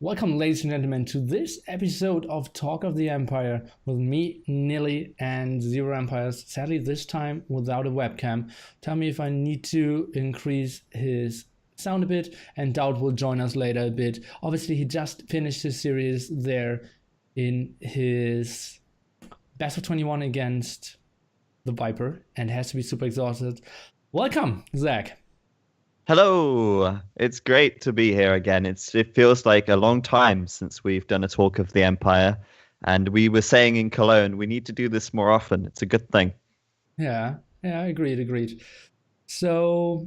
Welcome, ladies and gentlemen, to this episode of Talk of the Empire with me, Nilly, and Zero Empires. Sadly, this time without a webcam. Tell me if I need to increase his sound a bit, and DauT will join us later a bit. Obviously, he just finished his series there in his best of 21 against the Viper and has to be super exhausted. Welcome, Zach. Hello, it's great to be here again. It feels like a long time since we've done a Talk of the Empire, and we were saying in Cologne we need to do this more often. It's a good thing. Yeah, agreed. So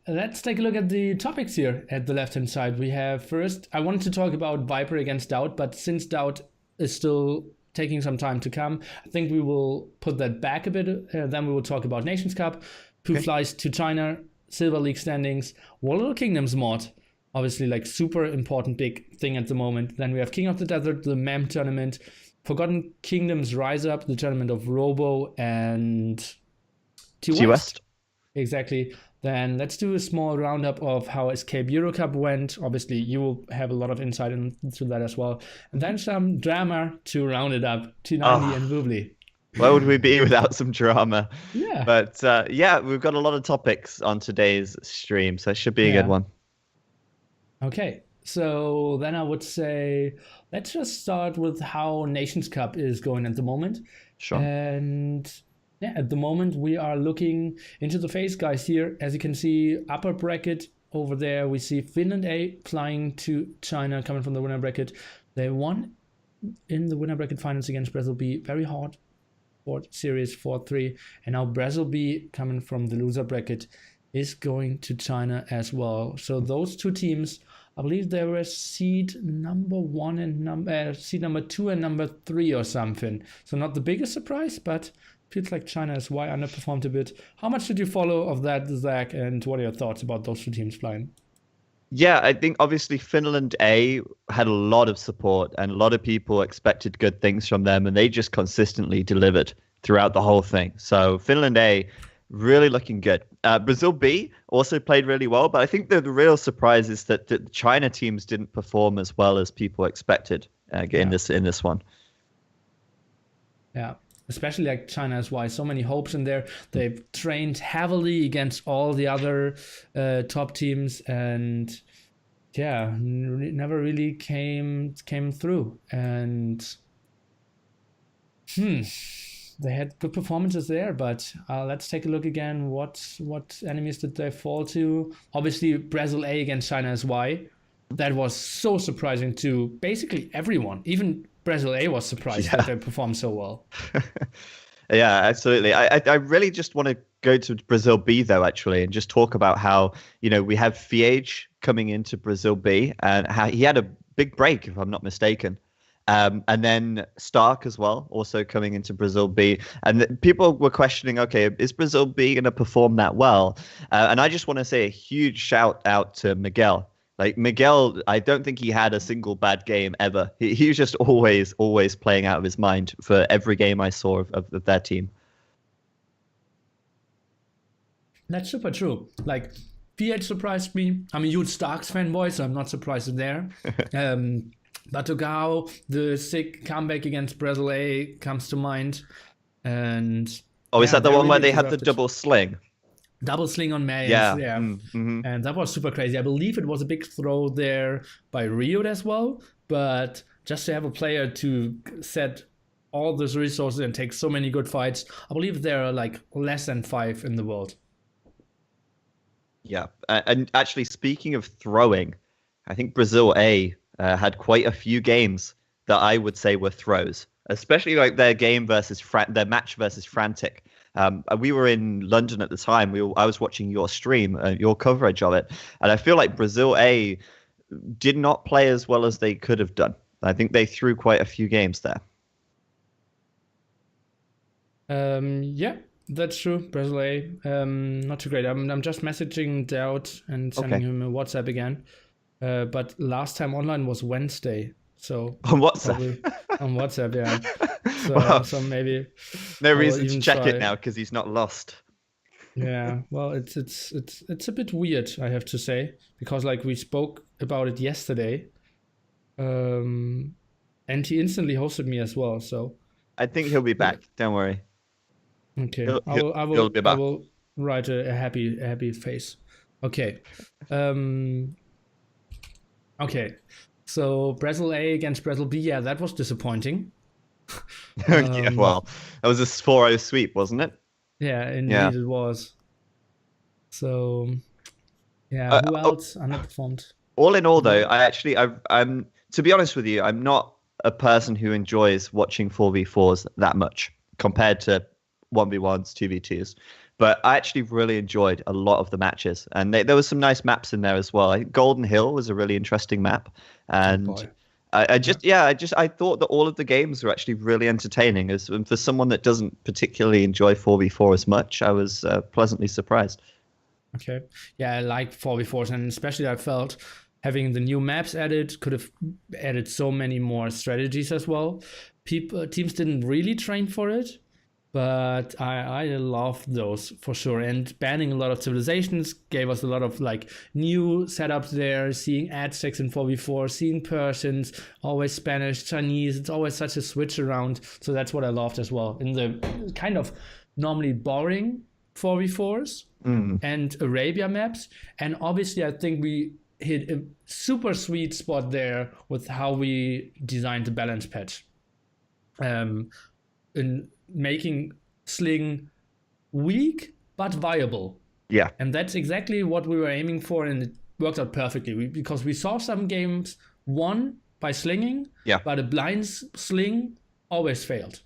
let's take a look at the topics here at the left-hand side. We have first, I wanted to talk about Viper against DauT, but since DauT is still taking some time to come, I think we will put that back a bit. Then we will talk about Nationscup, who flies to China, Silver League standings, Wololokingdoms-Mod, obviously like super important big thing at the moment. Then we have King of the Desert, the MEM tournament, Forgotten Kingdoms Rise Up, the tournament of Robo and T-West. Exactly. Then let's do a small roundup of how Escape Eurocup went. Obviously, you will have a lot of insight into that as well. And then some drama to round it up, T90 and Voobly. Where would we be without some drama? Yeah. But we've got a lot of topics on today's stream, so it should be a good one. Okay, so then I would say let's just start with how Nationscup is going at the moment. Sure. And yeah, at the moment we are looking into the phase, guys. Here, as you can see, upper bracket over there, we see Finland A flying to China, coming from the winner bracket. They won in the winner bracket finals against Brazil B, very hard. Series 4-3, and now Brazil B, coming from the loser bracket, is going to China as well. So those two teams, I believe they were seed number 1 and seed number 2 and number 3 or something. So not the biggest surprise, but feels like China is why underperformed a bit. How much did you follow of that, Zach, and what are your thoughts about those two teams flying? Yeah, I think obviously Finland A had a lot of support and a lot of people expected good things from them, and they just consistently delivered throughout the whole thing. So Finland A really looking good. Brazil B also played really well, but I think the real surprise is that the China teams didn't perform as well as people expected in this one. Yeah. Especially like China is why so many hopes in there. They've trained heavily against all the other top teams, and yeah, never really came through. And they had good performances there, but let's take a look again. What enemies did they fall to? Obviously, Brazil A against China is why. That was so surprising to basically everyone, even Brazil A was surprised that they performed so well. Yeah, absolutely. I really just want to go to Brazil B though, actually, and just talk about how, we have Fiage coming into Brazil B and how he had a big break, if I'm not mistaken. And then Stark as well, also coming into Brazil B. And people were questioning, okay, is Brazil B going to perform that well? And I just want to say a huge shout out to Miguel. Like Miguel, I don't think he had a single bad game ever. He was just always playing out of his mind for every game I saw of their team. That's super true. Like, PH surprised me. I'm a huge Starks fanboy, so I'm not surprised there. Batugao, the sick comeback against Brazil A comes to mind. And is that the one where they had the double sling? Double sling on May. Yeah. Mm-hmm. And that was super crazy. I believe it was a big throw there by Rio as well. But just to have a player to set all those resources and take so many good fights, I believe there are like less than 5 in the world. Yeah. And actually, speaking of throwing, I think Brazil A had quite a few games that I would say were throws, especially like their game versus their match versus Frantic. We were in London at the time. I was watching your stream, your coverage of it, and I feel like Brazil A did not play as well as they could have done. I think they threw quite a few games there. Yeah, that's true. Brazil A, not too great. I'm just messaging DauT and sending him a WhatsApp again. But last time online was Wednesday, so on WhatsApp. On WhatsApp, yeah. So, well, so maybe no reason to check it now because he's not lost. Yeah, well, it's a bit weird, I have to say, because like we spoke about it yesterday, And he instantly hosted me as well. So I think he'll be back. Don't worry. okay, He'll be I back. will write a happy face. Okay. Okay. So Brazil A against Brazil B. Yeah, that was disappointing. Yeah, well, that was a 4-0 sweep, wasn't it? Yeah, Yeah. indeed it was. So yeah, Uh, who oh, else underperformed? all in all, though, Mhm. I'm to be honest with you, I'm not a person who enjoys watching 4v4s that much compared to 1v1s, 2v2s. But I actually really enjoyed a lot of the matches, and there was some nice maps in there as well. I think Golden Hill was a really interesting map, Oh and boy. Yeah. I thought that all of the games were actually really entertaining. As for someone that doesn't particularly enjoy 4v4 as much, I was pleasantly surprised. Okay. Yeah, I like 4v4s, and especially I felt having the new maps added could have added so many more strategies as well. Teams didn't really train for it, but I loved those for sure. And banning a lot of civilizations gave us a lot of like new setups there. Seeing Aztecs in 4v4, seeing Persians, always Spanish, Chinese. It's always such a switch around. So that's what I loved as well. In the kind of normally boring 4v4s Mm. and Arabia maps. And obviously, I think we hit a super sweet spot there with how we designed the balance patch. In making Sling weak but viable. Yeah. And that's exactly what we were aiming for, and it worked out perfectly. Because we saw some games won by slinging, Yeah. but a blind sling always failed.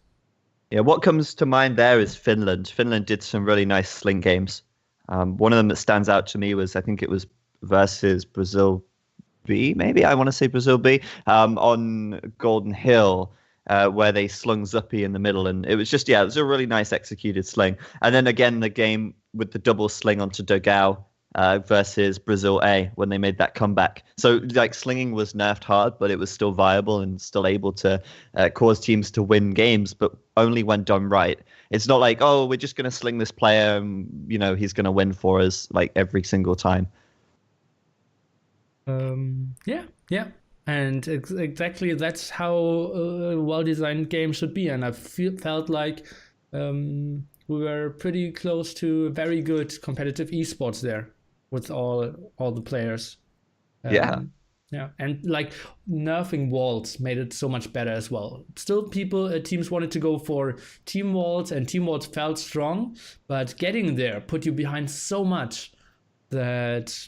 Yeah, what comes to mind there is Finland. Finland did some really nice sling games. One of them that stands out to me was, I think it was versus Brazil B, maybe I want to say Brazil B, on Golden Hill, where they slung Zuppy in the middle, and it was just it was a really nice executed sling. And then again, the game with the double sling onto Dogao versus Brazil A when they made that comeback. So like slinging was nerfed hard, but it was still viable and still able to cause teams to win games, but only when done right. It's not like, oh, we're just going to sling this player and he's going to win for us like every single time. Yeah. And exactly that's how a well-designed game should be. And I felt like we were pretty close to very good competitive esports there with all the players. Yeah. Yeah, and like nerfing walls made it so much better as well. Still, teams wanted to go for team walls, and team walls felt strong, but getting there put you behind so much that,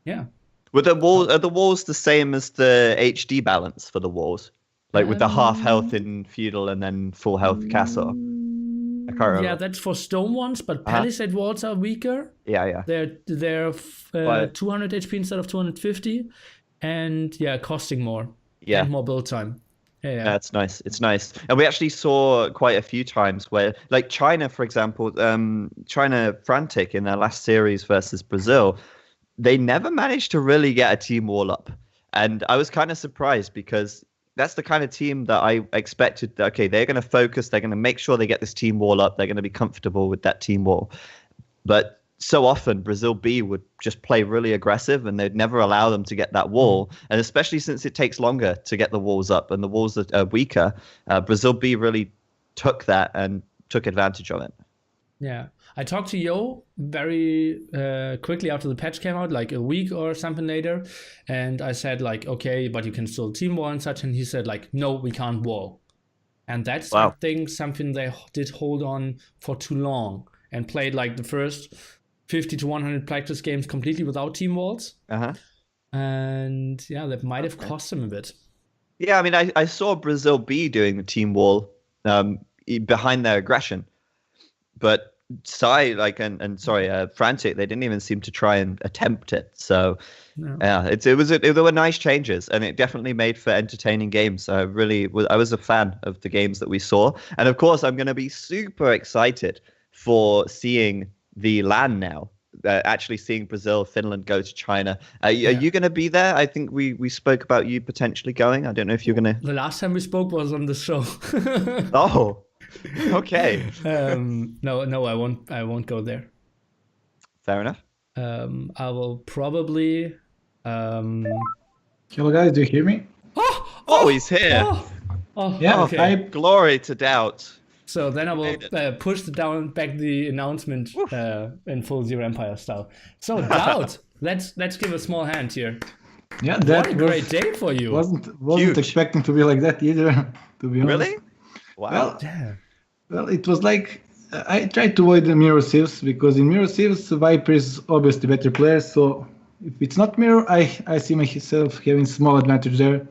yeah. Were the walls the same as the HD balance for the walls? Like with the half health in feudal and then full health castle? I can't Yeah, remember. that's for stone ones, but Uh-huh. palisade walls are weaker. Yeah, yeah. They're But 200 HP instead of 250, and yeah, costing more yeah. and more build time. Yeah. It's nice. It's nice. And we actually saw quite a few times where, like China, for example, China Frantic in their last series versus Brazil, they never managed to really get a team wall up. And I was kind of surprised because that's the kind of team that I expected. That, okay, they're going to focus. They're going to make sure they get this team wall up. They're going to be comfortable with that team wall. But so often Brazil B would just play really aggressive and they'd never allow them to get that wall. And especially since it takes longer to get the walls up and the walls are weaker, Brazil B really took that and took advantage of it. Yeah. I talked to Yo very quickly after the patch came out, like a week or something later. And I said, like, okay, but you can still team wall and such. And he said, like, no, we can't wall. And that's, I Wow. think, something they did hold on for too long and played like the first 50 to 100 practice games completely without team walls. Uh-huh. And yeah, that might have cost them a bit. Yeah, I mean, I saw Brazil B doing the team wall behind their aggression, but Psy, Frantic, they didn't even seem to try and attempt it. So No. yeah, there were nice changes, and it definitely made for entertaining games. I was a fan of the games that we saw, and of course, I'm going to be super excited for seeing the LAN now. Actually seeing Brazil, Finland go to China. Are you going to be there? I think we spoke about you potentially going. I don't know if you're going to. The last time we spoke was on the show. Oh, okay. No, I won't go there. Fair enough. I will probably. Hello guys, do you hear me? Oh Oh, he's here. Yeah, okay. Glory to DauT. So then I will push down back the announcement in full Zero Empire style. So DauT, let's give a small hand here. Yeah, What that a great day for you. Wasn't Huge. expecting to be like that either, to be honest. Really? Wow. Well, it was like I tried to avoid the mirror sieves because in mirror sieves Viper is obviously better player. So if it's not mirror, I see myself having small advantage there,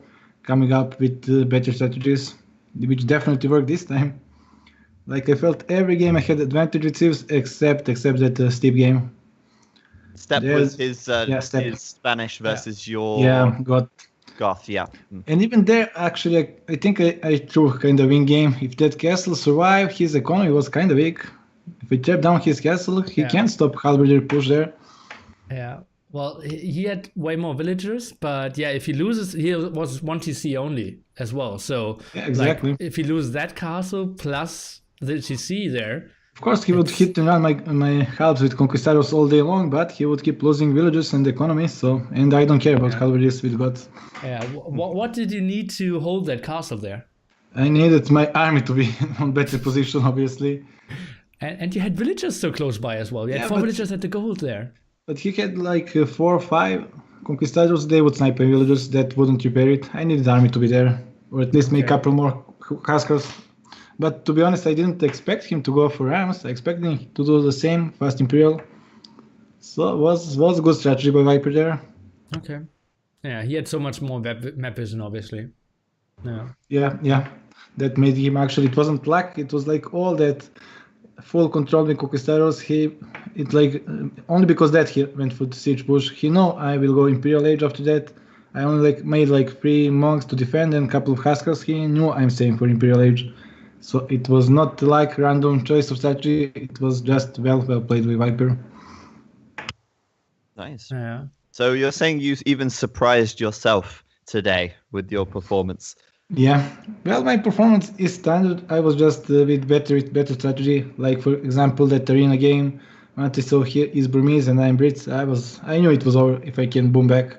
coming up with better strategies, which definitely worked this time. Like I felt every game I had advantage with sieves except that steep game. Step was his Step. his Spanish versus your Goth, yeah. And even there, actually, I think I threw kind of win game. If that castle survived, his economy was kind of weak. If we trap down his castle, he can't stop Halberdier push there. Yeah. Well, he had way more villagers, but yeah, if he loses, he was 1 TC only as well. So yeah, exactly. Like, if he loses that castle plus the TC there, of course he would hit and run my halves with conquistadors all day long, but he would keep losing villages and economy. So, and I don't care about Halberdiers with God. Yeah. What did you need to hold that castle there? I needed my army to be on better position, obviously. And you had villagers so close by as well. You had 4 villagers at the gold there. But he had like 4 or 5 conquistadors. They would snipe my villagers. That wouldn't repair it. I needed army to be there, or at least make a couple more Huskars. But to be honest, I didn't expect him to go for Rams. I expected him to do the same, fast Imperial. So it was a good strategy by Viper there. Okay. Yeah, he had so much more map vision, obviously. Yeah. That made him actually, it wasn't luck. It was like all that full control with Conquistadors. Only because that he went for the siege push. He know I will go Imperial Age after that. I only made 3 monks to defend and a couple of Huskars. He knew I'm staying for Imperial Age. So it was not like random choice of strategy. It was just well played with Viper. Nice. Yeah. So you're saying you even surprised yourself today with your performance? Yeah. Well, my performance is standard. I was just with better strategy. Like for example, that arena game. When I saw here is Burmese and I'm Brits. I knew it was over if I can boom back.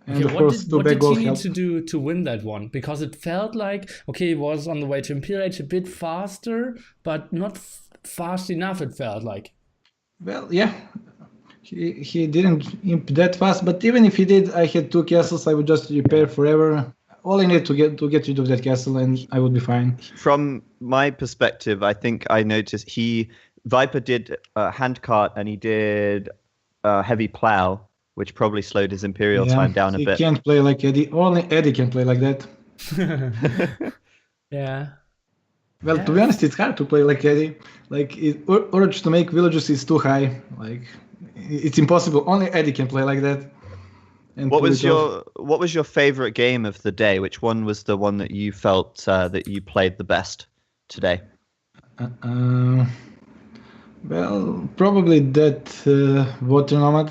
And okay, of course, what did he need to do to win that one? Because it felt like, okay, he was on the way to Imperial Age a bit faster, but not fast enough, it felt like. Well, yeah. He didn't imp that fast, but even if he did, I had 2 castles. I would just repair forever. All I need to get rid of that castle and I would be fine. From my perspective, I think I noticed Viper did handcart and he did heavy plow, which probably slowed his Imperial time down a bit. He can't play like Eddie. Only Eddie can play like that. Yeah. Well, to be honest, it's hard to play like Eddie. Like, urge to make villages is too high. Like, it's impossible. Only Eddie can play like that. And what was your favorite game of the day? Which one was the one that you felt that you played the best today? Well, probably that Water Nomad.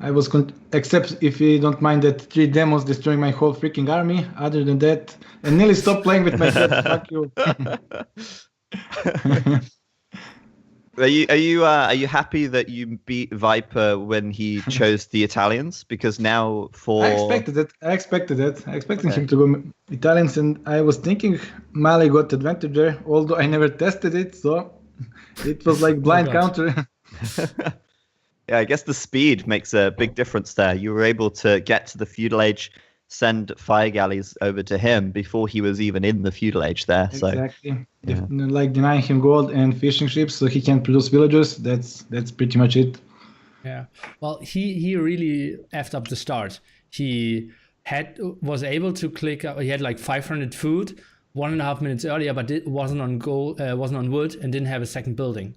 I was except if you don't mind that 3 demos destroying my whole freaking army. Other than that, and nearly stopped playing with myself. Fuck you. Are you happy that you beat Viper when he chose the Italians? Because now I expected that. I expected him to go Italians, and I was thinking Mali got advantage there, although I never tested it, so it was like blind counter. Yeah, I guess the speed makes a big difference there. You were able to get to the feudal age, send fire galleys over to him before he was even in the feudal age there. Exactly. Yeah. Like denying him gold and fishing ships so he can produce villagers. That's pretty much it. Yeah. Well, he really effed up the start. He was able to click. He had 500 food 1.5 minutes earlier, but it wasn't on wasn't on wood, and didn't have a second building.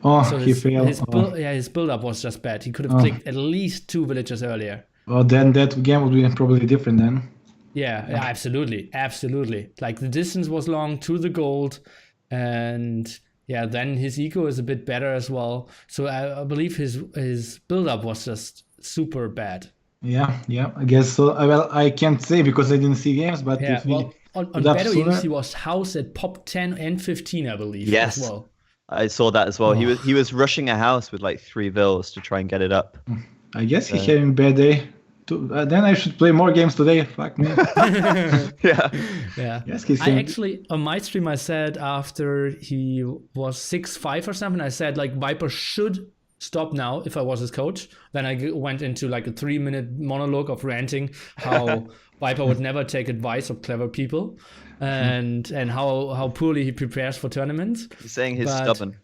Oh, so he failed. His build-up was just bad. He could have clicked at least 2 villagers earlier. Well, then that game would be probably different then. Yeah, absolutely. Like the distance was long to the gold, and yeah, then his eco is a bit better as well. So I believe his build-up was just super bad. Yeah, I guess so. Well, I can't say because I didn't see games, but yeah, on Bedouins he was house at pop 10 and 15, I believe. Yes. As well. I saw that as well. Oh. He was rushing a house with 3 vills to try and get it up. I guess he having a bad day. Then I should play more games today. Fuck me. Yeah. Yeah. Yes, I actually, on my stream, I said after he was 6-5 or something, I said like Viper should stop now if I was his coach. Then I went into like a 3-minute monologue of ranting how Viper would never take advice of clever people and how poorly he prepares for tournaments. You're saying he's stubborn.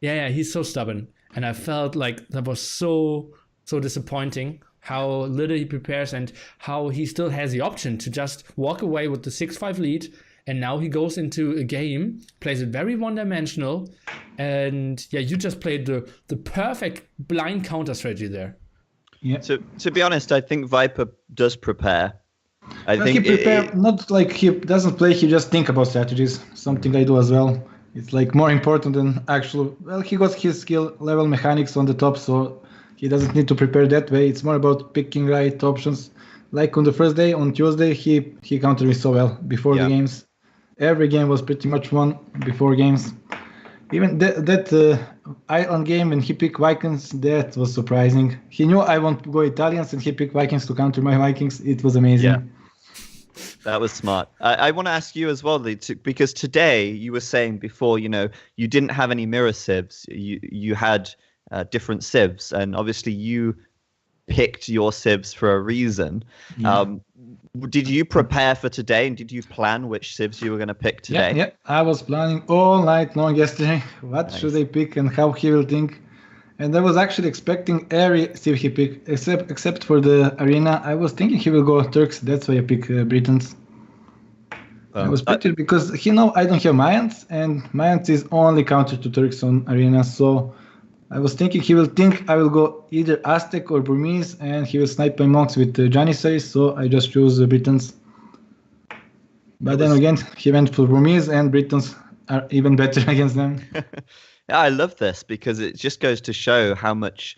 Yeah, he's so stubborn. And I felt like that was so disappointing how little he prepares and how he still has the option to just walk away with the 6-5 lead. And now he goes into a game, plays it very one-dimensional. And yeah, you just played the perfect blind counter strategy there. Yeah. So to be honest, I think Viper does prepare. I think he prepare, not like he doesn't play, he just think about strategies. Something I do as well. It's like more important than actual. Well, he got his skill level mechanics on the top, so he doesn't need to prepare that way. It's more about picking right options. Like on the first day, on Tuesday, he countered me so well before the games. Every game was pretty much won before games. Even that island game when he picked Vikings, that was surprising. He knew I want to go Italians and he picked Vikings to counter my Vikings. It was amazing. Yeah. That was smart. I want to ask you as well, because today you were saying before, you didn't have any mirror civs. You had different civs, and obviously you picked your civs for a reason. Yeah. Did you prepare for today, and did you plan which civs you were going to pick today? Yeah, I was planning all night long yesterday. What should I pick and how he will think? And I was actually expecting every civ he picked, except for the arena. I was thinking he will go Turks. That's why I picked Britons. I was pretty because he know I don't have Mayans, and Mayans is only counter to Turks on arena. So I was thinking he will think I will go either Aztec or Burmese, and he will snipe my monks with Janissaries. So I just chose Britons. But then again, he went for Burmese, and Britons are even better against them. Yeah, I love this because it just goes to show how much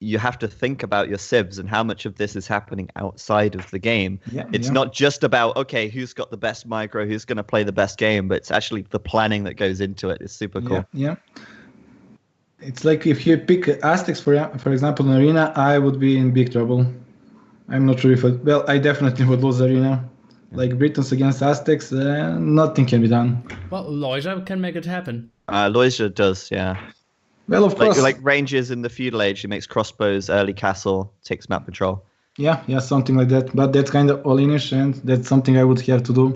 you have to think about your civs and how much of this is happening outside of the game. Yeah, it's not just about, okay, who's got the best micro, who's going to play the best game, but it's actually the planning that goes into it. It's super cool. Yeah. It's like if you pick Aztecs, for example, in Arena, I would be in big trouble. I'm not sure if I definitely would lose Arena. Like Britons against Aztecs, nothing can be done. Well, Loja can make it happen. Loja does, yeah. Well, of course. Like ranges in the feudal age, he makes crossbows, early castle, takes map control. Yeah, something like that. But that's kind of all-inish, and that's something I would have to do.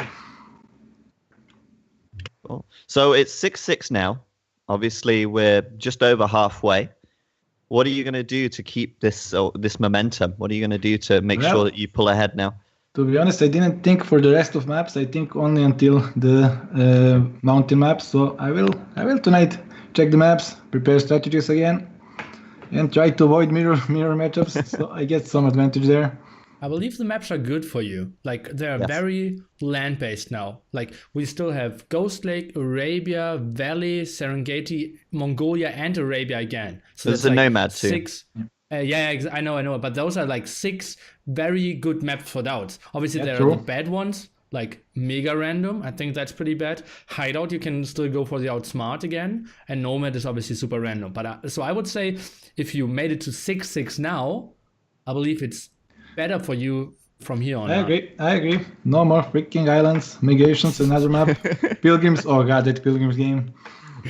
Cool. So it's 6-6 now. Obviously, we're just over halfway. What are you going to do to keep this momentum? What are you going to do to make sure that you pull ahead now? To be honest, I didn't think for the rest of maps. I think only until the mountain maps. So I will tonight check the maps, prepare strategies again, and try to avoid mirror matchups. So I get some advantage there. I believe the maps are good for you. Like they're very land-based now. Like we still have Ghost Lake, Arabia, Valley, Serengeti, Mongolia, and Arabia again. So there's a Nomad too. 6. I know. But those are like 6 very good maps for DauT. Obviously, there are the bad ones, like Mega Random. I think that's pretty bad. Hideout, you can still go for the Outsmart again. And Nomad is obviously super random. But so I would say if you made it to 6-6 now, I believe it's better for you from here on. I agree. No more freaking islands, migrations, another map. Pilgrims. Oh god, that Pilgrims game.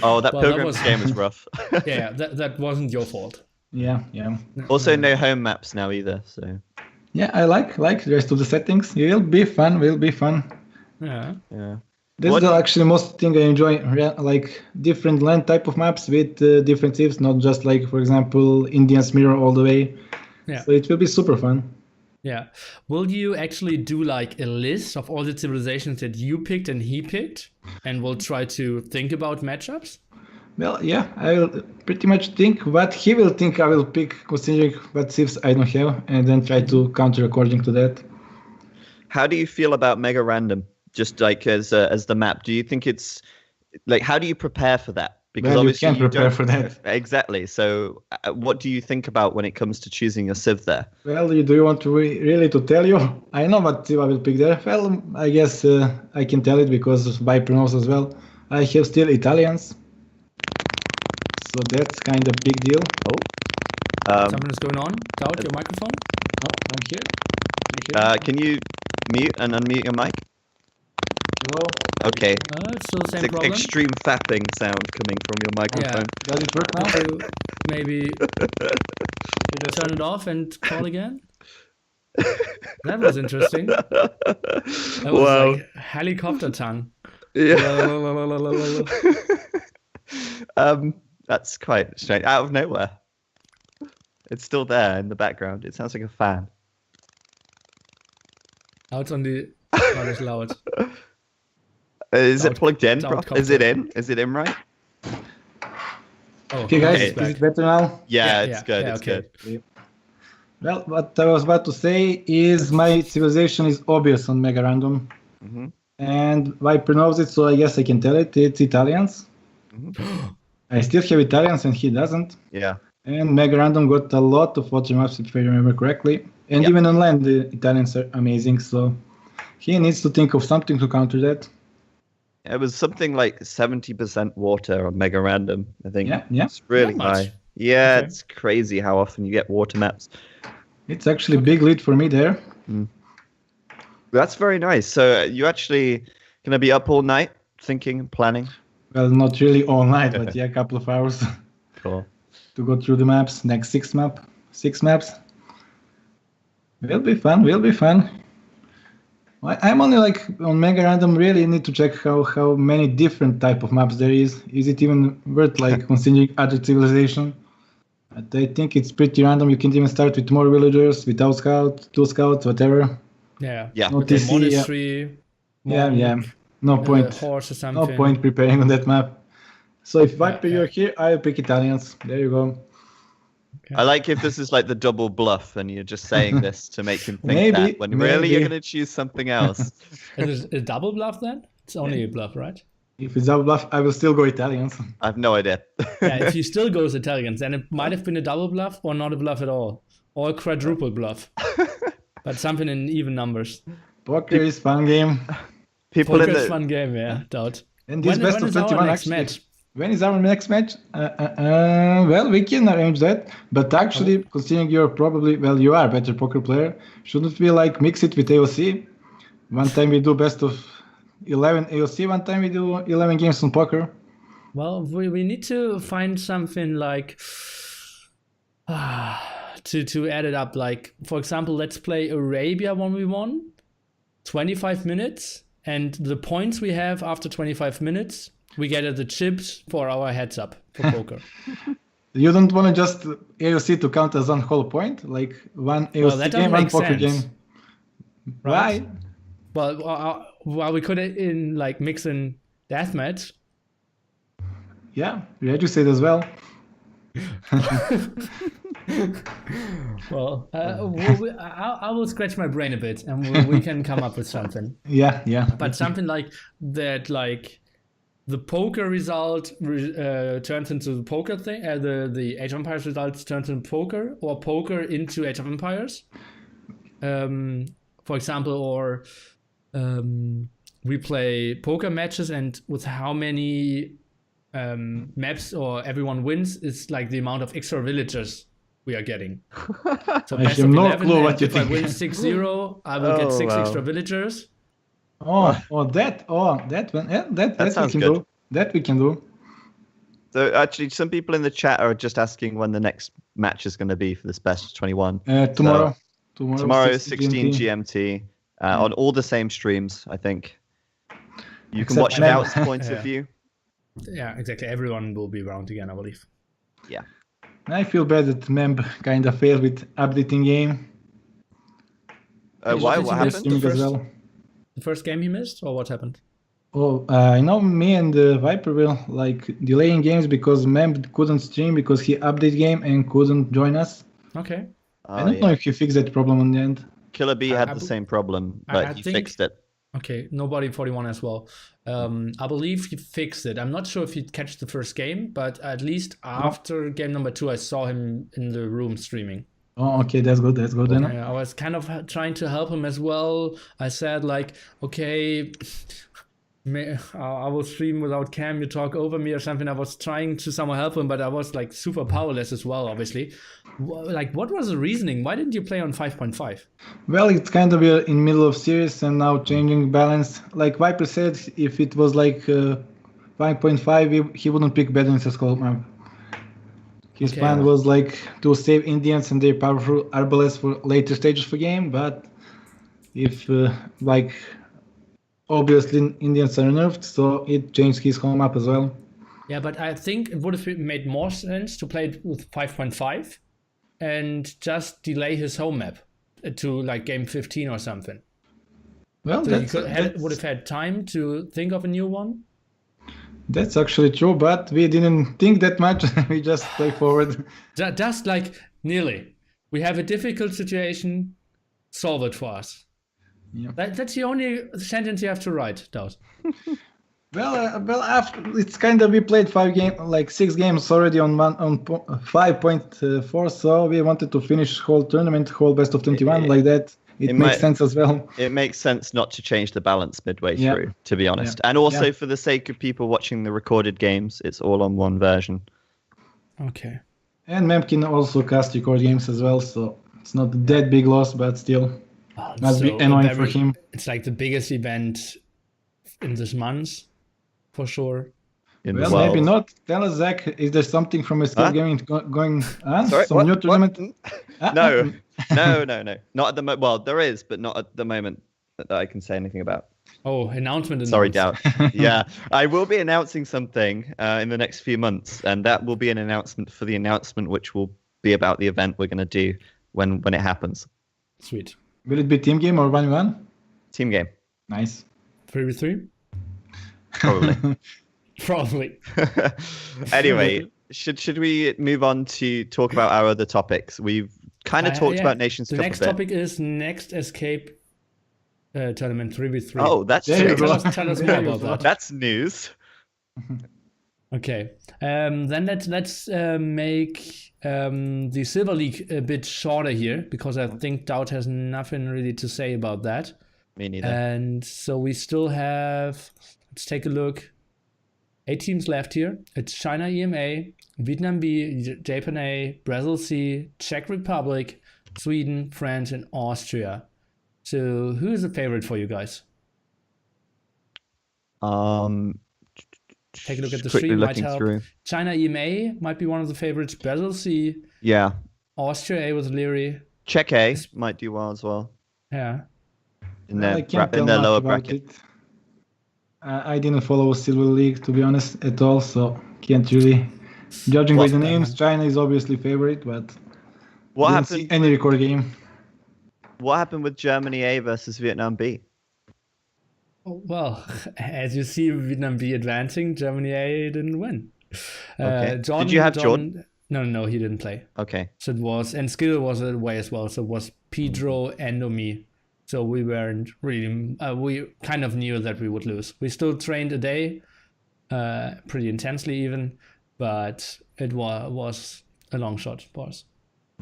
Oh, that Pilgrims game was rough. Yeah, that wasn't your fault. Yeah. Also, no home maps now either. So. Yeah, I like the rest of the settings. Will be fun. Yeah. That's the actually most thing I enjoy. Like different land type of maps with different civs, not just like, for example, Indians mirror all the way. Yeah. So it will be super fun. Yeah. Will you actually do like a list of all the civilizations that you picked and he picked, and we'll try to think about matchups? Well, yeah, I will pretty much think what he will think I will pick, considering what civs I don't have, and then try to counter according to that. How do you feel about Mega Random? Just like as the map, do you think it's like, how do you prepare for that? Because obviously you can't prepare for that. Exactly. So what do you think about when it comes to choosing your civ there? Well, do you want to really to tell you? I know what civ I will pick there. Well, I guess I can tell it because Viper knows as well. I have still Italians. So that's kind of big deal. Something is going on. DauT, your microphone? I'm here. Can you mute and unmute your mic? Hello. Okay. It's still the It's same an problem. extreme fapping sound coming from your microphone. Does it work now? Could you maybe turn it off and call again? That was interesting. That was Wow. like helicopter tongue. Yeah. That's quite strange. Out of nowhere. It's still there in the background. It sounds like a fan. Now it's on the not as loud. Is it DauT plugged in? DauT Prof? Is it copter. in? Is it in right? Oh, Okay, guys, it's is it better now? Yeah, Yeah, it's yeah, good. yeah, It's okay. good. Well, what I was about to say is my civilization is obvious on Mega Random. Hmm. And Viper knows it, so I guess I can tell it. It's Italians. I still have Italians and he doesn't. Yeah. And Mega Random got a lot of water maps, if I remember correctly. And Yep. even on land, the Italians are amazing, so he needs to think of something to counter that. It was something like 70% water on Mega Random, I think. Yeah, yeah. It's really That much? high. Yeah, Okay. it's crazy how often you get water maps. It's actually a big lead for me there. That's very nice. So you actually going to be up all night thinking, planning? Well, not really all night, but yeah, a couple of hours Cool. to go through the maps. Next six maps. Will be fun. I'm only like on Mega Random. Really need to check how many different type of maps there is. Is it even worth like considering other civilization? But I think it's pretty random. You can even start with more villagers, without scout, 2 scouts, whatever. Yeah. Yeah. No With the TC, yeah. monastery. Yeah. monk, No point. horse or No something. point preparing on that map. So if Viper yeah. you're here, I'll pick Italians. There you go. I like if this is like the double bluff and you're just saying this to make him think Maybe, that when really you're maybe. going to choose something else. Is it a double bluff then? It's only a bluff, right? If it's double bluff, I will still go Italians. I have no idea. Yeah, if you still goes Italians, then it might have been a double bluff or not a bluff at all. Or a quadruple bluff. But something in even numbers. Poker is fun game. People Poker in is the fun game, yeah, DauT. And this When best of is our 21 next actually. match? When is our next match? Well, we can arrange that. But actually, considering you're probably, well, you are a better poker player, shouldn't we like mix it with AOC? One time we do best of 11 AOC, one time we do 11 games on poker. Well, we need to find something like to add it up. Like, for example, let's play Arabia 1v1, 25 minutes, and the points we have after 25 minutes, we get the chips for our heads up for poker. You don't want to just AOC to count as one whole point? Like one AOC that game, doesn't one make poker sense. game? Right? Why? Well, we could in like mix in deathmatch. Yeah, you said as well. Well, I will scratch my brain a bit, and we can come up with something. Yeah. But something like that, like the poker result turns into the poker thing, the Age of Empires results turns into poker, or poker into Age of Empires. For example, or we play poker matches, and with how many maps or everyone wins is like the amount of extra villagers we are getting. So I best have of no 11, clue and what you if I think. win 6-0, I will get Oh, 6 wow. extra villagers. That one. Yeah, that we sounds can good. do. That we can do. So actually, some people in the chat are just asking when the next match is going to be for this best of 21. Tomorrow. Tomorrow is 16 GMT on all the same streams, I think. You can Except watch Mem. DauT's points of view. Yeah, exactly. Everyone will be around again, I believe. Yeah. I feel bad that Memb kind of failed with updating game. Why? Did What you miss happened? the Streaming as first- well. The first game he missed, or what happened? Oh, I know me and Viper will like delaying games because Memb couldn't stream because he updated game and couldn't join us. Okay. I don't know if he fixed that problem in the end. Killer B had I the bel- same problem, I but he think- fixed it. Okay, nobody 41 as well. I believe he fixed it. I'm not sure if he'd catch the first game, but at least after game number 2, I saw him in the room streaming. Oh, okay, that's good then. I was kind of trying to help him as well. I said like, okay, I was streaming without cam, you talk over me or something. I was trying to somehow help him, but I was like super powerless as well, obviously. Like, what was the reasoning? Why didn't you play on 5.5? Well, it's kind of in middle of series and now changing balance. Like Viper said, if it was like 5.5, he wouldn't pick Bedouins as whole map. His plan was like to save Indians and their powerful arbalests for later stages of the game, but if like obviously Indians are nerfed, so it changed his home map as well. Yeah, but I think it would have made more sense to play it with 5.5 and just delay his home map to like game 15 or something. Well, so would have had time to think of a new one. That's actually true, but we didn't think that much. We just play forward. Just like nearly. We have a difficult situation, solve it for us. Yeah. That's the only sentence you have to write, DauT. Well, after it's kind of we played 6 games already on 5.4, so we wanted to finish whole tournament, whole best of 21 like that. It makes sense as well. It makes sense not to change the balance midway through, to be honest. And also for the sake of people watching the recorded games, it's all on one version. Okay. And Memkin also cast record games as well, so it's not that big loss, but still must be annoying for him. It's like the biggest event in this month, for sure. Well, maybe not. Tell us, Zach, is there something from a skill gaming going on? Sorry, some new tournament? No. Not at the moment. Well, there is, but not at the moment that I can say anything about. Oh, announcement. Sorry, DauT. Yeah, I will be announcing something in the next few months, and that will be an announcement for the announcement, which will be about the event we're going to do when it happens. Sweet. Will it be team game or 1v1? Team game. Nice. 3v3? Probably. Probably. Anyway, should we move on to talk about our other topics? We've kind of talked about Nationscup. The next topic is Next Escape Tournament 3v3. Oh, that's true. Tell us more about that. That's news. Okay. Then let's make the Silver League a bit shorter here, because I think DauT has nothing really to say about that. Me neither. And so we still have, let's take a look. 8 teams left here. It's China EMA, Vietnam B, Japan A, Brazil C, Czech Republic, Sweden, France, and Austria. So who is the favorite for you guys? Take a look at the stream, might help. Through. China EMA might be one of the favorites. Brazil C. Yeah. Austria A with Leary. Czech A might do well as well. Yeah. In their lower bracket. I didn't follow Silver League, to be honest, at all, so can't really. Judging by the names, China is obviously favorite, but what happened? See any record game. What happened with Germany A versus Vietnam B? Well, as you see, Vietnam B advancing, Germany A didn't win. Okay. Did you have Jordan? No, he didn't play. Okay. So it was, and Skill was away as well. So it was Pedro and me. So we weren't really, we kind of knew that we would lose. We still trained a day, pretty intensely even, but it was a long shot for us.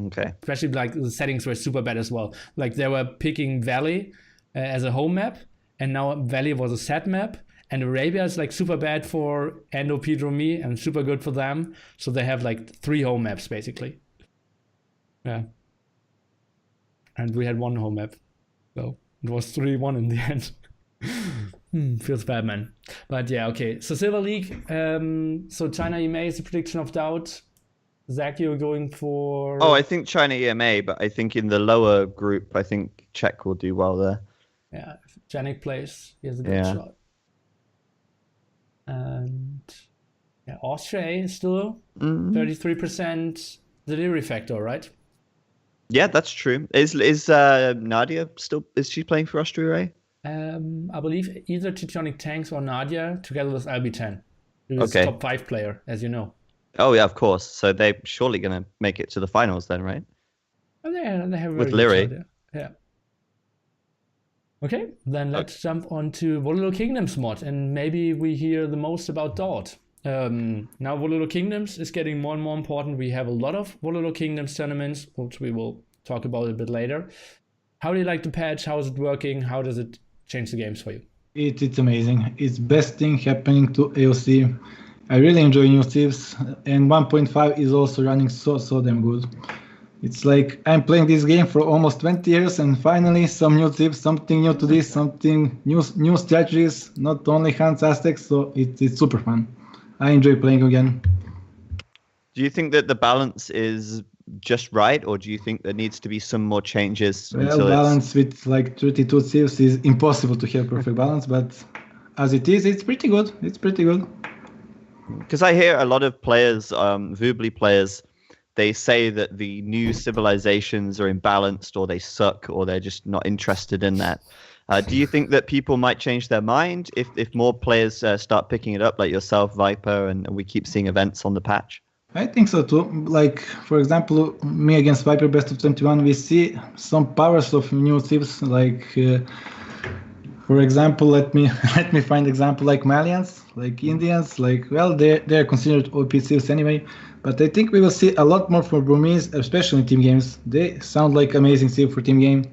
Okay. Especially like the settings were super bad as well. Like they were picking Valley as a home map, and now Valley was a set map, and Arabia is like super bad for Endo, Pedro, me, and super good for them. So they have like 3 home maps basically. Yeah. And we had 1 home map. So it was 3-1 in the end. Feels bad, man. But yeah, okay. So Silver League. So China EMA is the prediction of DauT. Zach, you're going for... Oh, I think China EMA, but I think in the lower group, I think Czech will do well there. Yeah, if Janik plays, he has a good shot. And yeah, Austria is still 33% delivery factor, right? Yeah, that's true. Is Nadia still, is she playing for Austria? I believe either Titanic Tanks or Nadia together with LB10. Who's a top 5 player, as you know. Oh yeah, of course. So they're surely going to make it to the finals then, right? Oh, they have with Leary. Yeah. Okay, then let's jump on to Wololokingdoms-Mod, and maybe we hear the most about DauT. Now Wololokingdoms is getting more and more important. We have a lot of Wololokingdoms tournaments, which we will talk about a bit later. How do you like the patch? How is it working? How does it change the games for you? It's amazing. It's best thing happening to AOC. I really enjoy new civs, and 1.5 is also running so damn good. It's like I'm playing this game for almost 20 years, and finally some new tips, something new to this, something new strategies, not only Hans Aztecs, so it's super fun. I enjoy playing again. Do you think that the balance is just right, or do you think there needs to be some more changes? Well, balance with like 32 civs is impossible to have perfect balance, but as it is, it's pretty good. It's pretty good. Because I hear a lot of players, Voobly players, they say that the new civilizations are imbalanced, or they suck, or they're just not interested in that. Do you think that people might change their mind if more players start picking it up, like yourself, Viper, and we keep seeing events on the patch? I think so too. Like, for example, me against Viper best of 21, we see some powers of new civs. Like, for example, let me find example like Malians, like Indians. Like, well, they're considered OP civs anyway. But I think we will see a lot more from Burmese, especially in team games. They sound like amazing civ for team game.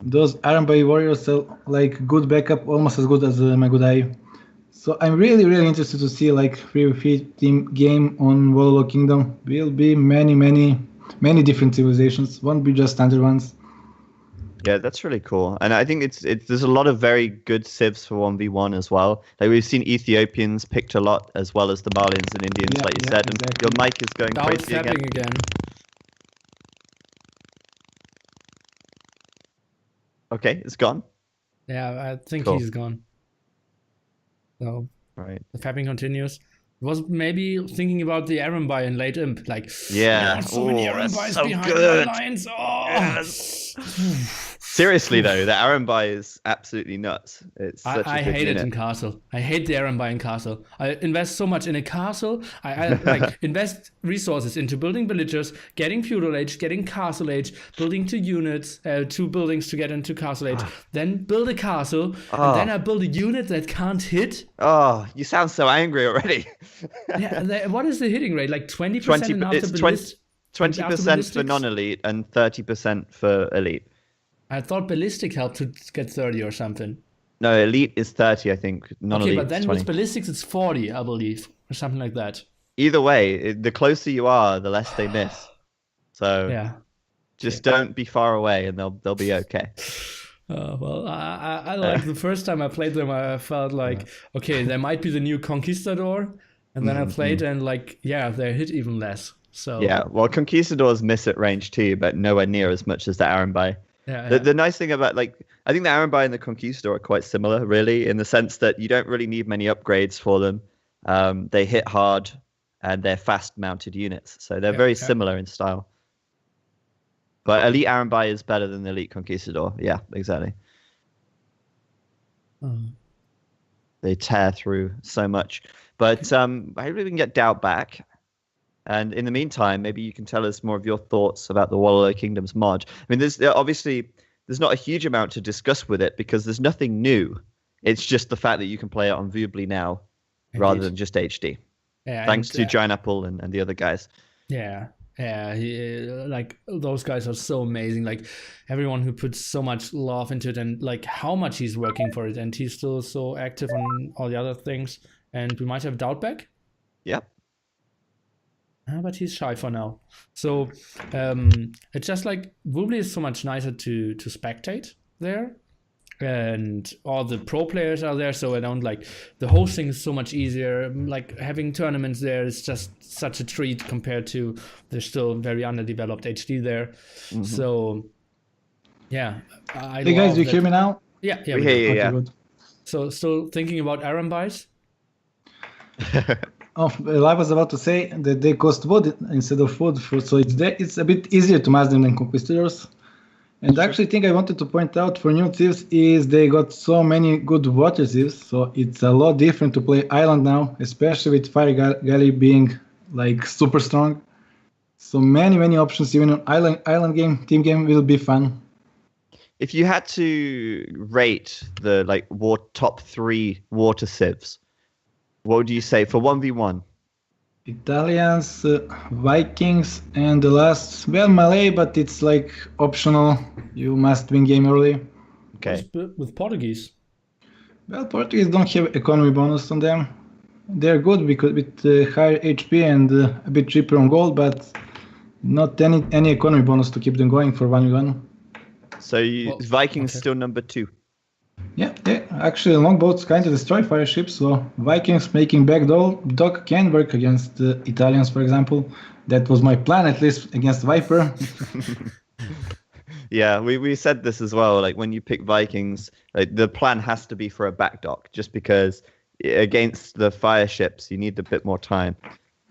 Those Arambai warriors are like good backup, almost as good as my good eye. So I'm really interested to see like 3v3 team game on Wololok Kingdom. Will be many different civilizations. Won't be just standard ones. Yeah, that's really cool, and I think it's there's a lot of very good civs for 1v1 as well. Like we've seen Ethiopians picked a lot, as well as the Malians and Indians, like you said. Exactly. And your mic is going DauT crazy tapping again. again. Okay, it's gone. Yeah, I think Cool. he's gone. So Right. the fapping continues. Was maybe thinking about the Arambai in late imp, like Yeah. so many Oh, that's Arambais so behind good. my lines. Oh. Yes. Seriously though, the Arambai is absolutely nuts. It's such a I good hate it unit. in castle. I hate the Arambai in castle. I invest so much in a castle. I like invest resources into building villagers, getting feudal age, getting castle age, building 2 units, 2 buildings to get into castle age, then build a castle, and then I build a unit that can't hit. Oh, you sound so angry already. Yeah, what is the hitting rate? Like 20% 20, and after it's ballistic? 20% for ballistics? non-elite and 30% for elite. I thought ballistic helped to get 30 or something. No, elite is 30, I think. Non-elite Okay, but then is with 20. ballistics it's 40, I believe, or something like that. Either way, the closer you are, the less they miss. So Yeah. just don't be far away, and they'll be okay. Well, I like the first time I played them, I felt like, okay, there might be the new Conquistador, and then I played and like, yeah, they hit even less. So Yeah, well, Conquistadors miss at range too, but nowhere near as much as the Arambai. yeah, The nice thing about, like, I think the Arambai and the Conquistador are quite similar, really, in the sense that you don't really need many upgrades for them. They hit hard, and they're fast-mounted units, so they're very similar in style. But Elite Arambai is better than the Elite Conquistador. Yeah, exactly. They tear through so much. But maybe we can get DauT back. And in the meantime, maybe you can tell us more of your thoughts about the Wololokingdoms-Mod. I mean, there's not a huge amount to discuss with it because there's nothing new. It's just the fact that you can play it on Voobly now rather than just HD. Yeah, Thanks to Giant Apple and the other guys. Yeah, like those guys are so amazing. Like everyone who puts so much love into it, and like how much he's working for it, and he's still so active on all the other things. And we might have DauT back. Yep. But he's shy for now. So it's just like Voobly is so much nicer to spectate there. And all the pro players are there, so I don't like the hosting is so much easier. Like having tournaments there is just such a treat compared to there's still very underdeveloped HD there. So yeah, Hey guys, do you hear me now? Yeah, We hear you, Okay, yeah. good. So still thinking about Arambais? Oh, well, I was about to say that they cost wood instead of food, so it's a bit easier to mass them than Conquistadors. And I actually think I wanted to point out for new thieves is they got so many good water thieves, so it's a lot different to play Island now, especially with Fire Galley being like super strong. So many options even on Island game, team game will be fun. If you had to rate the top 3 water civs, what would you say for 1v1? Italians, Vikings, and the last, well, Malay, but it's like optional. You must win game early. Okay. With Portuguese. Well, Portuguese don't have economy bonus on them. They're good because with higher HP and a bit cheaper on gold, but not any economy bonus to keep them going for 1v1. So Vikings okay. still number 2. Yeah. Actually, longboats kind of destroy fire ships, so Vikings making back dock can work against Italians, for example. That was my plan, at least against Viper. Yeah, we said this as well. Like when you pick Vikings, like the plan has to be for a back dock, just because against the fire ships you need a bit more time.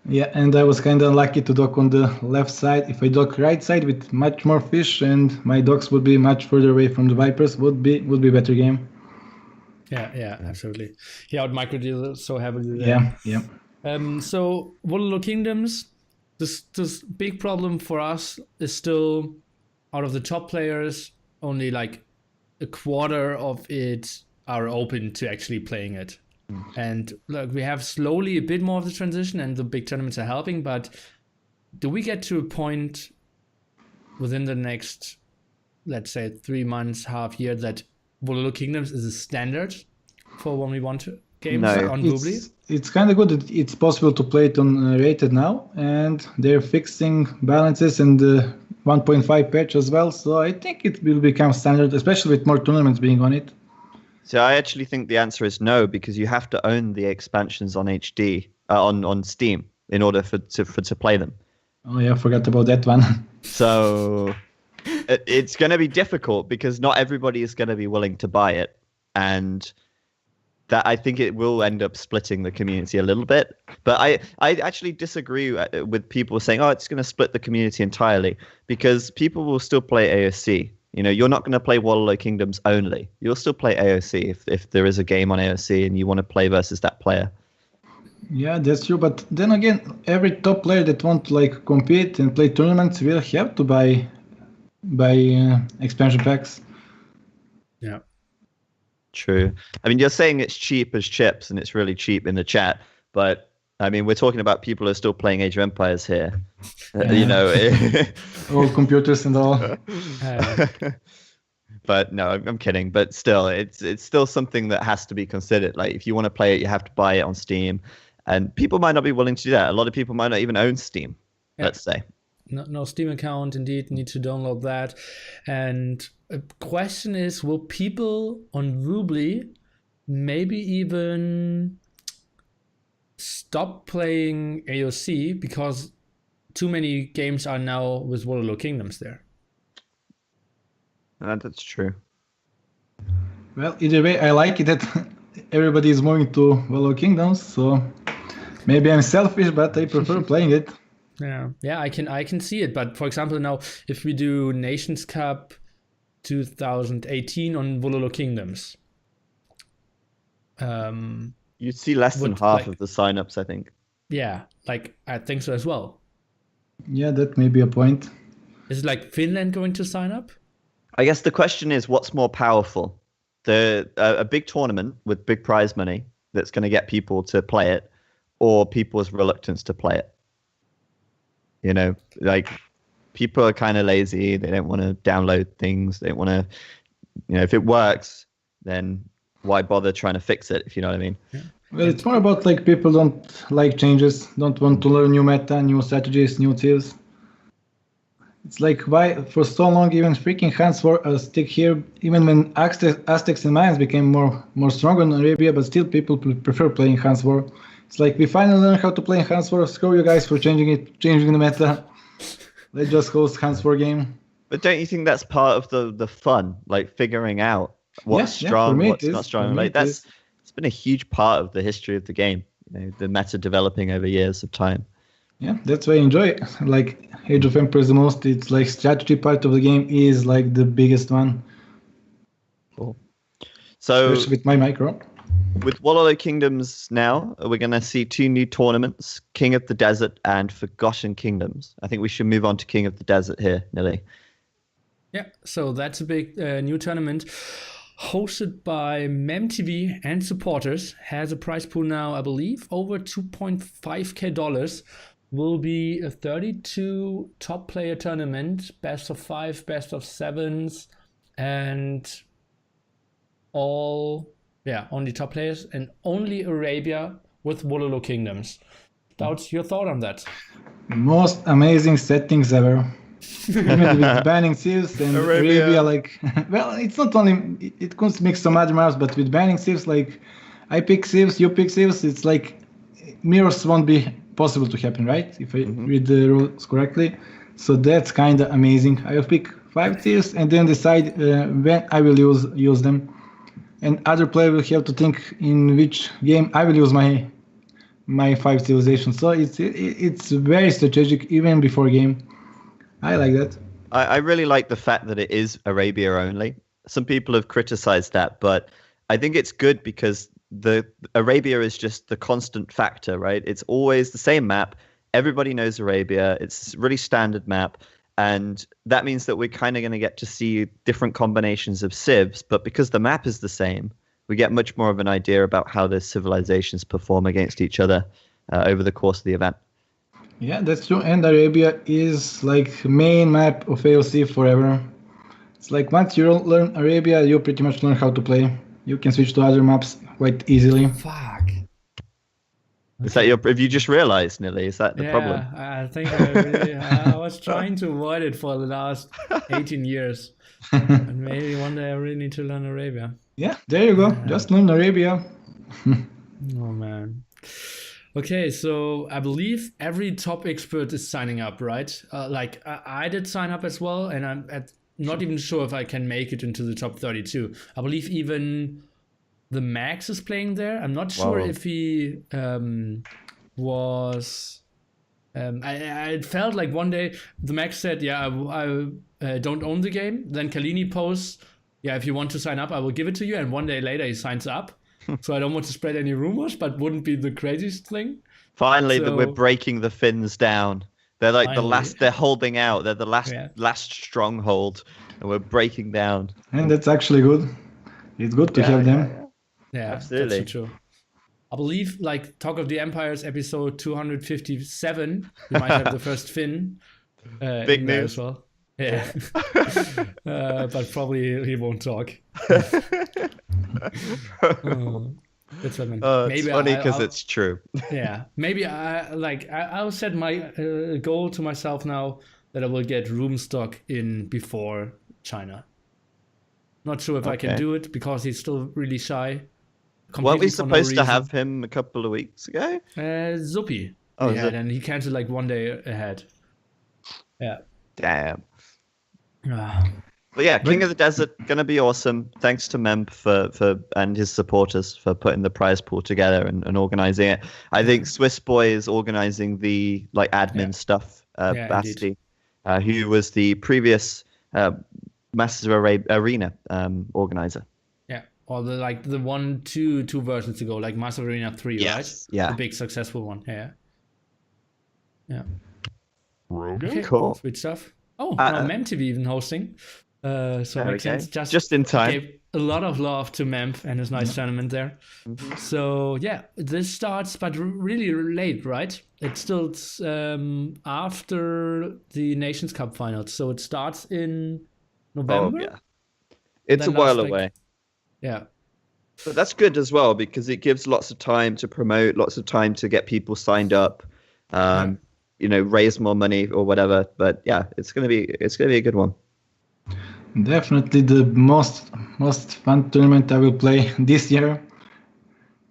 Yeah, and I was kind of unlucky to dock on the left side. If I dock right side with much more fish and my docks would be much further away from the Vipers, would be a better game. Yeah, absolutely. He out micro deal so heavily there. Yeah. So Wololo Kingdoms, this big problem for us is still, out of the top players, only like a quarter of it are open to actually playing it. And look, we have slowly a bit more of the transition, and the big tournaments are helping. But do we get to a point within the next, let's say, 3 months, half year, that Wololo Kingdoms is a standard for 1v1 games on Voobly? It's kind of good that it's possible to play it on rated now, and they're fixing balances and 1.5 patch as well. So I think it will become standard, especially with more tournaments being on it. So I actually think the answer is no, because you have to own the expansions on HD on Steam in order to play them. Oh yeah, I forgot about that one. So it's going to be difficult because not everybody is going to be willing to buy it, and that I think it will end up splitting the community a little bit. But I actually disagree with people saying, oh, it's going to split the community entirely, because people will still play AOC. You know, you're not going to play Wololo Kingdoms only. You'll still play AOC if there is a game on AOC and you want to play versus that player. Yeah, that's true. But then again, every top player that want to like compete and play tournaments will have to buy expansion packs. Yeah. True. I mean, you're saying it's cheap as chips, and it's really cheap in the chat, but I mean, we're talking about people who are still playing Age of Empires here. Yeah. You know, all computers and all. But no, I'm kidding. But still, it's still something that has to be considered. Like, if you want to play it, you have to buy it on Steam, and people might not be willing to do that. A lot of people might not even own Steam. Yeah. Let's say. No Steam account, indeed, need to download that. And a question is, will people on Voobly maybe even stop playing AOC because too many games are now with Wololo Kingdoms there? That's true. Well, either way, I like it that everybody is moving to Wololo Kingdoms, so maybe I'm selfish, but I prefer playing it. Yeah, I can see it. But for example, now if we do Nationscup 2018 on Wololo Kingdoms, you'd see less than half of the signups, I think. Yeah, like I think so as well. Yeah, that may be a point. Is it like Finland going to sign up? I guess the question is, what's more powerful? A big tournament with big prize money that's going to get people to play it, or people's reluctance to play it? You know, like, people are kind of lazy. They don't want to download things. They don't want to, you know, if it works, then why bother trying to fix it, if you know what I mean? Yeah. Well, it's more about like people don't like changes, don't want to learn new meta, new strategies, new tiers. It's like, why for so long even freaking Hans were stick here, even when Aztecs and Mayans became more strong on Arabia, but still people prefer playing Hans War. It's like, we finally learned how to play Hans War. Screw you guys for changing the meta. Let's just host Hans War game. But don't you think that's part of the fun, like figuring out what's strong, what's not strong? Like, it's been a huge part of the history of the game. You know, the meta developing over years of time. Yeah, that's why I enjoy it. Like, Age of Empires the most. It's like strategy part of the game is like the biggest one. Cool. So especially with my micro. With Wololo Kingdoms now, we're going to see 2 new tournaments, King of the Desert and Forgotten Kingdoms. I think we should move on to King of the Desert here, Nili. Yeah, so that's a big new tournament hosted by MemTV and supporters. Has a prize pool now, I believe, over $2.5K. Will be a 32 top player tournament, best of 5, best of 7s, and all Yeah, only top players and only Arabia with Wololo Kingdoms. DauT, your thought on that? Most amazing settings ever. Even with banning Sieves and Arabia, like, well, it's not only, it could mix some other maps, but with banning Sieves, like, I pick Sieves, you pick Sieves, it's like mirrors won't be possible to happen, right? If I read the rules correctly. So that's kind of amazing. I will pick 5 Sieves and then decide when I will use them. And other player will have to think in which game I will use my 5 civilizations. So it's very strategic even before game. I like that. I really like the fact that it is Arabia only. Some people have criticized that, but I think it's good because the Arabia is just the constant factor, right? It's always the same map. Everybody knows Arabia. It's a really standard map. And that means that we're kind of going to get to see different combinations of civs. But because the map is the same, we get much more of an idea about how the civilizations perform against each other over the course of the event. Yeah, that's true. And Arabia is like main map of AOC forever. It's like once you learn Arabia, you pretty much learn how to play. You can switch to other maps quite easily. Fuck. Is that have you just realized, Nili? Is that the problem? Yeah, I think I was trying to avoid it for the last 18 years. And maybe one day I really need to learn Arabia. Yeah, there you go. Just learn Arabia. Oh, man. Okay, so I believe every top expert is signing up, right? Like I did sign up as well, and I'm not even sure if I can make it into the top 32. I believe even the Max is playing there. I'm not sure if he was. I felt like one day the Max said, "Yeah, I don't own the game." Then Kalini posts, "Yeah, if you want to sign up, I will give it to you." And one day later, he signs up. So I don't want to spread any rumors, but wouldn't be the craziest thing. Finally, we're breaking the Finns down. They're like the last. They're holding out. They're the last stronghold, and we're breaking down. And that's actually good. It's good to have them. Yeah, absolutely that's true. I believe, like Talk of the Empires episode 257, we might have the first Finn. Big news as well. Yeah, but probably he won't talk. That's what I meant. It's funny because it's true. Yeah, maybe I'll set my goal to myself now that I will get room stock in before China. Not sure if I can do it because he's still really shy. Weren't we supposed to have him a couple of weeks ago? Zupi. And he canceled like one day ahead. Yeah. Damn. But yeah, King of the Desert gonna be awesome. Thanks to Memp for and his supporters for putting the prize pool together and organizing it. I think Swiss Boy is organizing the admin stuff. Basti, who was the previous Masters of Arena organizer. Yeah, or the two versions ago, like Masters of Arena 3, right? Yeah, the big successful one. Yeah. Okay, cool. Sweet stuff. Oh, now MemTV even hosting. So it makes sense. Just in time. Gave a lot of love to Memp and his nice tournament there. Mm-hmm. So yeah, this starts, but really late, right? It's still after the Nationscup Finals, so it starts in November. Oh yeah, it's a while away. Yeah, but that's good as well because it gives lots of time to promote, lots of time to get people signed up. Raise more money or whatever. But yeah, it's gonna be a good one. Definitely the most fun tournament I will play this year.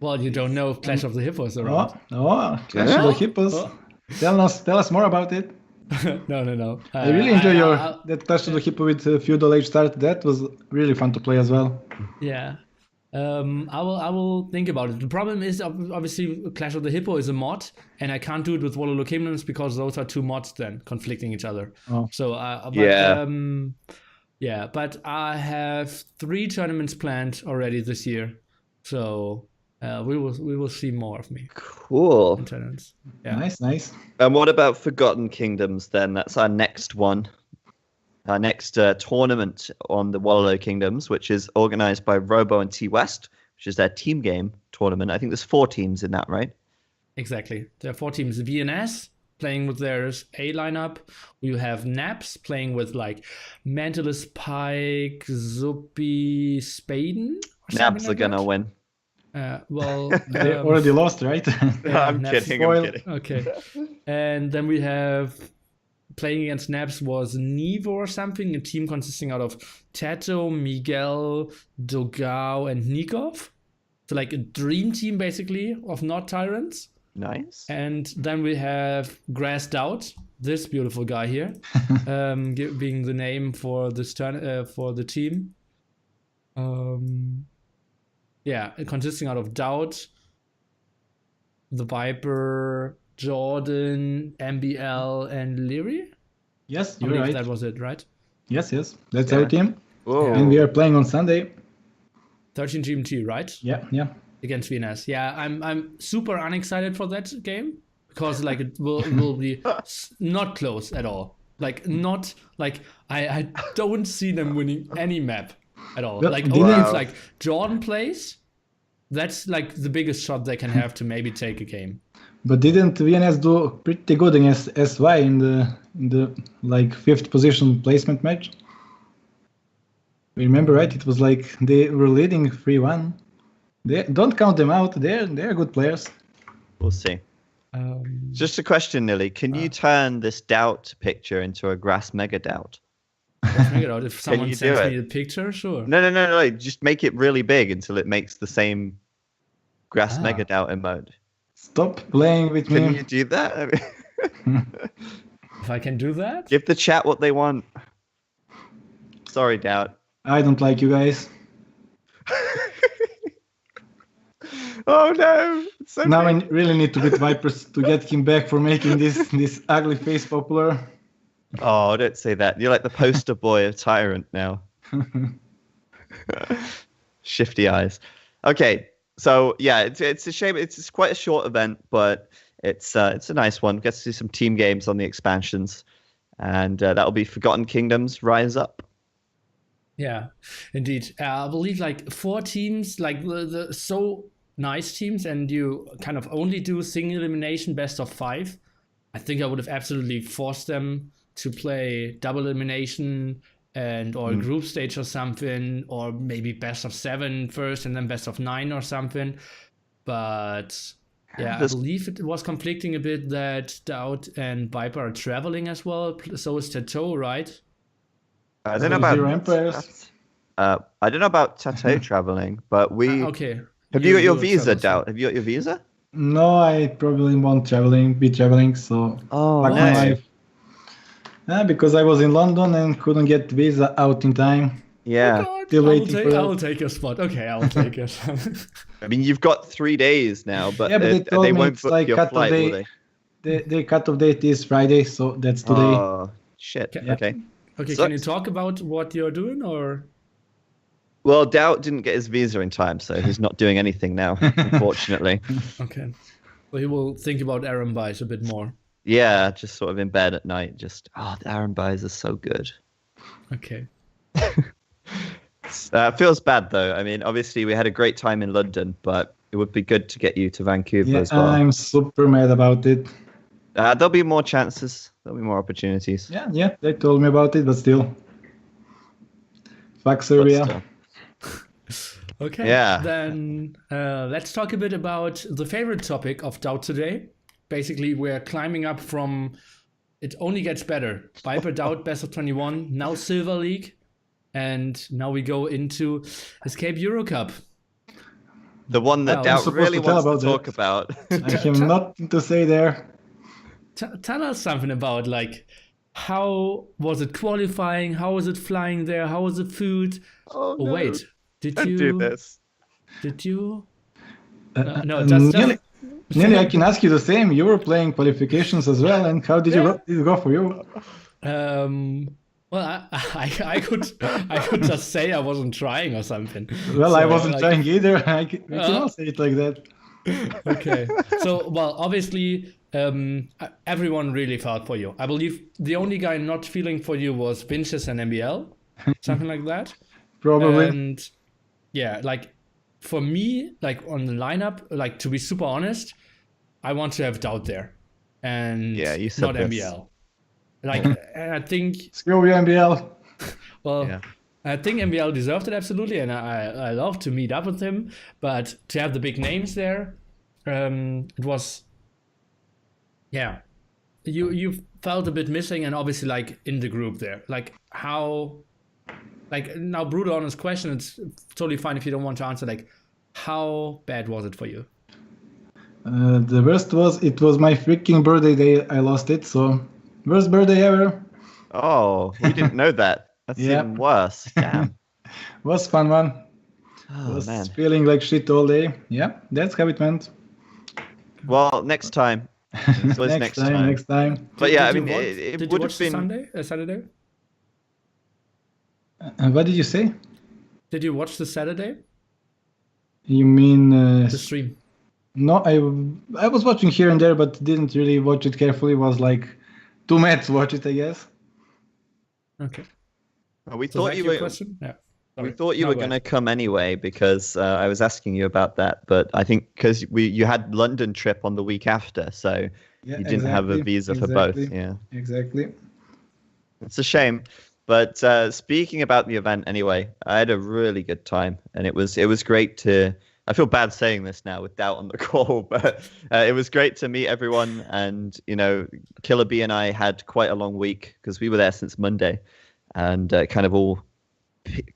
Well, you don't know if Clash of the Hippos are around. Clash of the Hippos. Tell us more about it. No. I really enjoy that Clash of the Hippo with Feudal Age start. That was really fun to play as well. Yeah. I will think about it. The problem is obviously Clash of the Hippo is a mod, and I can't do it with Wololokingdoms because those are two mods then conflicting each other. So but I have 3 tournaments planned already this year, so we will see more of me. Cool. In tournaments. Yeah. Nice. And what about Forgotten Kingdoms then? That's our next one. Our next tournament on the Wololo Kingdoms, which is organized by Robo and T West, which is their team game tournament. I think there's 4 teams in that, right? Exactly. There are 4 teams. VNS playing with their A lineup. You have Naps playing with Mantalus, Pike, Zupi, Spaden. Naps are gonna win. Well, They already lost, right? I'm Naps kidding. spoil. I'm kidding. Okay. And then we have playing against Naps was Nevo or something, a team consisting out of Tato, Miguel, Dogao, and Nikov. So like a dream team basically of not tyrants. Nice. And then we have Grass DauT, this beautiful guy here, being the name for this for the team. Yeah, consisting out of DauT, the Viper, Jordan, MBL, and Leary. Yes, I you're believe right. that was it, right? Yes, that's Yeah. our team. Whoa. And we are playing on Sunday. 13 GMT, right? Yeah. Against VNS. Yeah, I'm super unexcited for that game because like it will be not close at all. Like not like I don't see them winning any map at all. Well, Like didn't- only if Wow. like Jordan plays, that's like the biggest shot they can have to maybe take a game. But didn't VNS do pretty good against SY in the like 5th position placement match? Remember, right? It was like they were leading 3-1. They don't count them out. They're good players. We'll see. Just a question, Nilly. Can you turn this DauT picture into a grass mega DauT? Let's make it out. If someone you do sends it? me the picture, sure. No. Just make it really big until it makes the same grass mega DauT emote. Stop playing with Can me. you do that? I mean, If I can do that, give the chat what they want. Sorry, DauT. I don't like you guys. Oh no! It's so Now I big. really need to beat Vipers to get him back for making this ugly face popular. Oh, don't say that. You're like the poster boy of Tyrant now. Shifty eyes. Okay, so yeah, it's a shame. It's quite a short event, but it's a nice one. Gets to see some team games on the expansions, and that'll be Forgotten Kingdoms Rise Up. yeah, indeed. I believe like 4 teams, like the so nice teams, and you kind of only do single elimination best of 5. I think I would have absolutely forced them to play double elimination and or group stage or something, or maybe best of 7 first and then best of 9 or something. But yeah, I believe it was conflicting a bit that DauT and Viper are traveling as well. So is Tato, right? I don't know Zero about Empires. I don't know about Tato traveling, but we Okay. have you got your are visa, travel, so- DauT? Have you got your visa? No, I probably won't be traveling. So Oh, fuck no. my life. Because I was in London and couldn't get visa out in time. Yeah. God, Still I will waiting take, for that. I will take your spot. Okay, I will take it. I mean, you've got 3 days now, but, Yeah, but they told me won't it's book like your cut-off flight, will day. they? The cut-off date is Friday, so that's today. Oh, shit. Yeah. Okay. Okay, Sucks. can you talk about what you're doing, or? Well, DauT didn't get his visa in time, so he's not doing anything now, unfortunately. Okay, so he will think about Aaron buys a bit more. Yeah, just sort of in bed at night. Just, the Aaron buys are so good. Okay. Feels bad, though. I mean, obviously, we had a great time in London, but it would be good to get you to Vancouver Yeah, as well. I'm super mad about it. There'll be more chances. There'll be more opportunities. Yeah, they told me about it, but still. Fuck But Serbia. still. Okay. Yeah. Then let's talk a bit about the favorite topic of DauT today. Basically, we're climbing up from. It only gets better. Viper DauT best of 21, now Silver League, and now we go into Escape Euro Cup. The one that Well, I'm DauT supposed really to tell wants to about talk about. I have nothing to say there. Tell us something about like how was it qualifying? How was it flying there? How was the food? Oh, Oh no. wait, did Don't you? do this. Did you? Uh, No, just Nearly, I can ask you the same. You were playing qualifications as well, and how did Yeah. did it go for you? Well, I could just say I wasn't trying or something. Well, I So, wasn't like, trying either. We can all say it like that. Okay. So, well, obviously, everyone really felt for you. I believe the only guy not feeling for you was Vinces and MBL, something like that. Probably. And yeah, like for me, like on the lineup, like to be super honest, I want to have DauT there, and Yeah, you said not this. MBL. Like, and I think, Screw you, MBL. well, Yeah. I think MBL deserved it absolutely, and I love to meet up with him. But to have the big names there, it was, yeah. You felt a bit missing, and obviously like in the group there, like how, like now brutal honest question. It's totally fine if you don't want to answer. Like, how bad was it for you? The worst was it was my freaking birthday day. I lost it. So worst birthday ever. Oh, we didn't know that. That's Yeah. even worse. Damn. Was fun one. Oh, Was man. feeling like shit all day. Yeah, that's how it went. Well, next time. It's always next time. Next time. But yeah, I Did mean, you watch- it did would you have watch been. the Saturday? What did you say? Did you watch the Saturday? You mean The stream? no? I was watching here and there, but didn't really watch it carefully. Was like too mad to watch it, I guess. Okay. We So thought back you to your were. question? Yeah. We Sorry. thought you No, were go going to ahead. come anyway because I was asking you about that, but I think because you had London trip on the week after, so Yeah, you didn't have a exactly, visa for both. exactly. Yeah, Exactly. it's a shame. But speaking about the event anyway, I had a really good time, and it was great to. I feel bad saying this now with DauT on the call, but it was great to meet everyone, and Killer B and I had quite a long week because we were there since Monday, and kind of all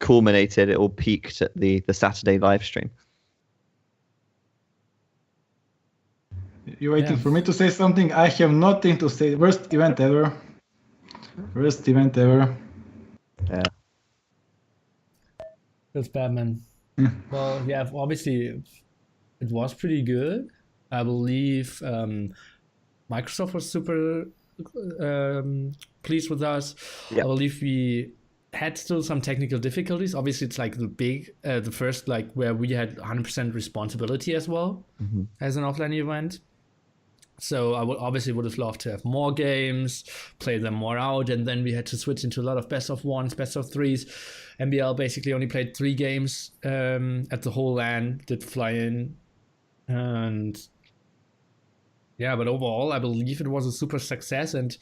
culminated. It all peaked at the Saturday live stream. You're waiting Yeah. for me to say something? I have nothing to say. Worst event ever. Worst event ever. Yeah. That's bad, man. Well, yeah, obviously it was pretty good. I believe Microsoft was super pleased with us. Yeah. I believe we had still some technical difficulties. Obviously, it's like the first like where we had 100% responsibility as well as an offline event. So I would have loved to have more games, play them more out, and then we had to switch into a lot of best of ones, best of threes. MBL basically only played 3 games at the whole LAN, did fly in, and yeah, but overall I believe it was a super success, and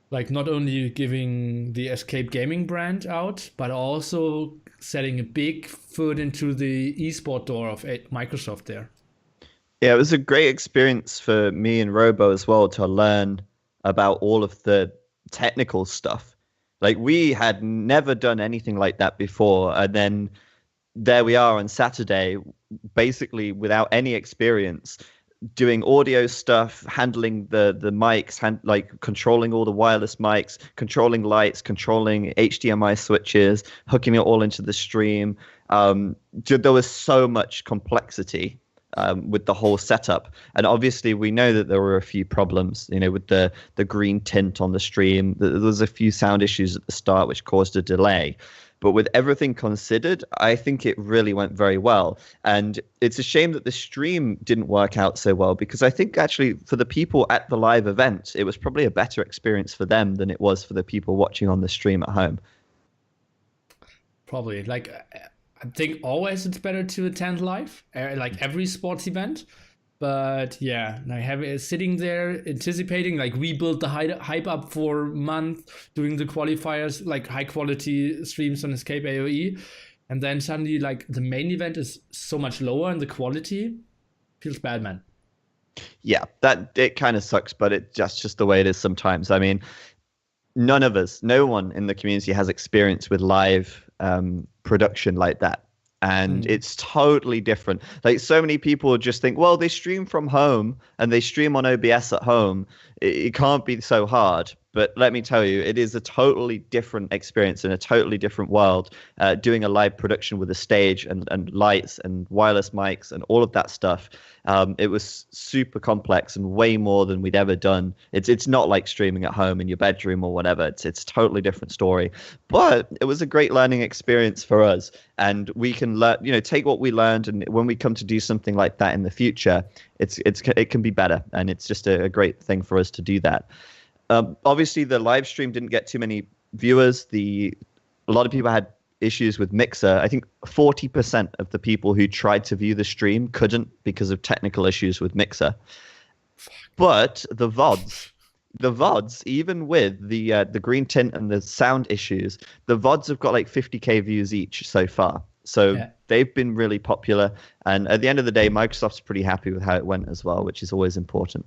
like not only giving the Escape Gaming brand out, but also setting a big foot into the esport door of Microsoft there. Yeah, it was a great experience for me and Robo as well to learn about all of the technical stuff. Like we had never done anything like that before, and then there we are on Saturday, basically without any experience, doing audio stuff, handling the mics, like controlling all the wireless mics, controlling lights, controlling HDMI switches, hooking it all into the stream. There was so much complexity with the whole setup, and obviously we know that there were a few problems, with the green tint on the stream. There was a few sound issues at the start which caused a delay. But with everything considered, I think it really went very well. And it's a shame that the stream didn't work out so well, because I think actually for the people at the live event, it was probably a better experience for them than it was for the people watching on the stream at home. Probably. Like, I think always it's better to attend live, like every sports event. But yeah, like sitting there anticipating, like we built the hype up for a month, doing the qualifiers, like high quality streams on Escape AOE, and then suddenly like the main event is so much lower and the quality feels bad, man. Yeah, that it kind of sucks, but that's just the way it is sometimes. I mean, no one in the community has experience with live production like that. And it's totally different. Like so many people just think, well, they stream from home and they stream on OBS at home. It can't be so hard. But let me tell you, it is a totally different experience in a totally different world, doing a live production with a stage and lights and wireless mics and all of that stuff. It was super complex and way more than we'd ever done. It's not like streaming at home in your bedroom or whatever. It's a totally different story. But it was a great learning experience for us. And we can take what we learned, and when we come to do something like that in the future, it can be better. And it's just a great thing for us to do that. Obviously, the live stream didn't get too many viewers. A lot of people had issues with Mixer. I think 40% of the people who tried to view the stream couldn't because of technical issues with Mixer. But the VODs, the VODs, even with the green tint and the sound issues, the VODs have got like 50K views each so far. So they've been really popular. And at the end of the day, Microsoft's pretty happy with how it went as well, which is always important.